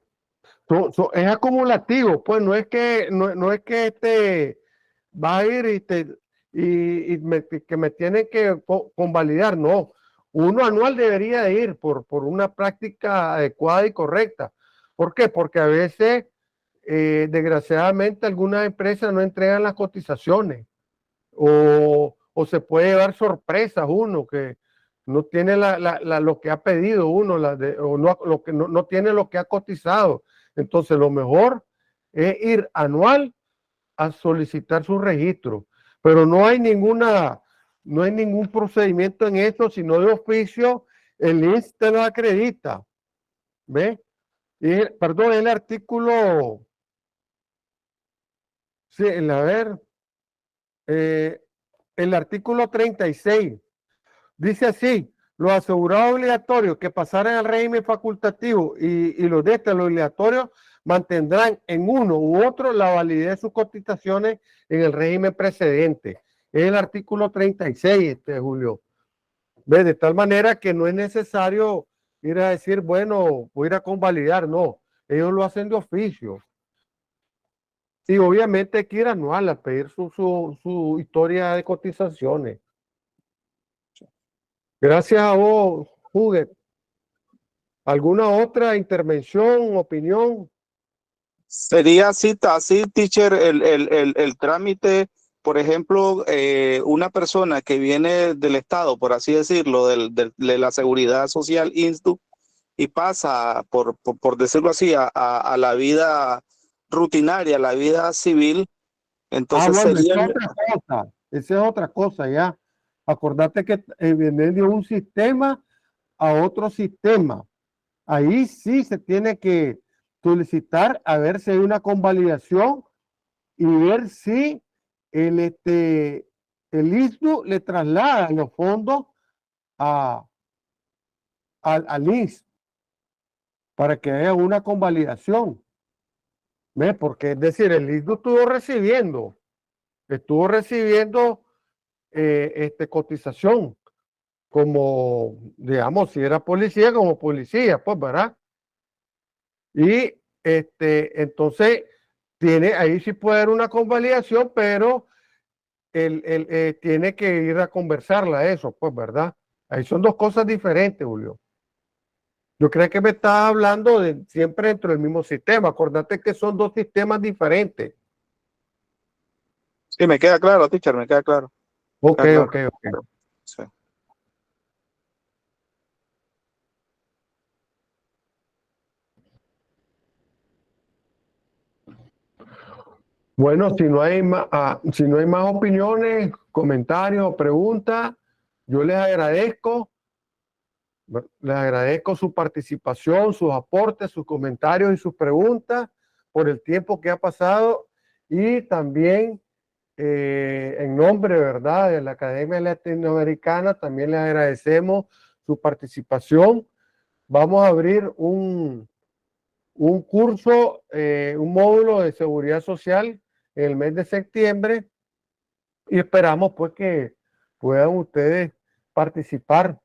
Es acumulativo, pues no es que no es que va a ir que me tienen que convalidar, no. Uno anual debería de ir por una práctica adecuada y correcta. ¿Por qué? Porque a veces, desgraciadamente, algunas empresas no entregan las cotizaciones o se puede llevar sorpresas uno que no tiene lo que ha pedido uno, o lo que no tiene lo que ha cotizado. Entonces, lo mejor es ir anual a solicitar su registro, pero no hay ningún procedimiento en esto, sino de oficio, el INSS te lo acredita. ¿Ve? Perdón, el artículo, sí, el artículo 36 dice así: los asegurados obligatorios que pasaran al régimen facultativo y los de los obligatorios mantendrán en uno u otro la validez de sus cotizaciones en el régimen precedente. Es el artículo 36, Julio. ¿Ves? De tal manera que no es necesario ir a decir, bueno, voy a ir a convalidar, no. Ellos lo hacen de oficio. Y obviamente hay que ir anual a pedir su historia de cotizaciones. Gracias a vos, Huguet. ¿Alguna otra intervención, opinión? Sería así, teacher, el trámite por ejemplo, una persona que viene del Estado, por así decirlo, de la Seguridad Social, INSTU, y pasa, por decirlo así, a la vida rutinaria, a la vida civil, entonces bueno, sería... esa es otra cosa ya. Acordate que viene de un sistema a otro sistema. Ahí sí se tiene que solicitar a ver si hay una convalidación y ver si el ISDU le traslada los fondos al INS para que haya una convalidación. ¿Ves? Porque es decir, el ISDU estuvo recibiendo cotización como, digamos, si era policía, como policía, pues, ¿verdad? Y entonces ahí sí puede haber una convalidación, pero tiene que ir a conversarla eso, pues, ¿verdad? Ahí son dos cosas diferentes, Julio. Yo creo que me estás hablando de siempre dentro del mismo sistema. Acordate que son dos sistemas diferentes. Sí, me queda claro, teacher, me queda claro. Ok. Sí. Bueno, si no hay más opiniones, comentarios o preguntas, yo les agradezco su participación, sus aportes, sus comentarios y sus preguntas por el tiempo que ha pasado y también en nombre, ¿verdad?, de la Academia Latinoamericana, también les agradecemos su participación. Vamos a abrir un curso, un módulo de seguridad social en el mes de septiembre y esperamos pues que puedan ustedes participar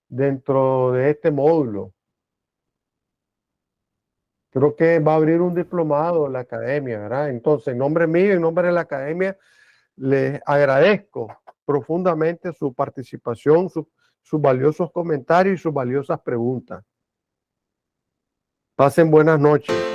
dentro de este módulo. Creo que va a abrir un diplomado la academia, ¿verdad? Entonces, en nombre mío y en nombre de la academia, les agradezco profundamente su participación, sus valiosos comentarios y sus valiosas preguntas. Pasen buenas noches.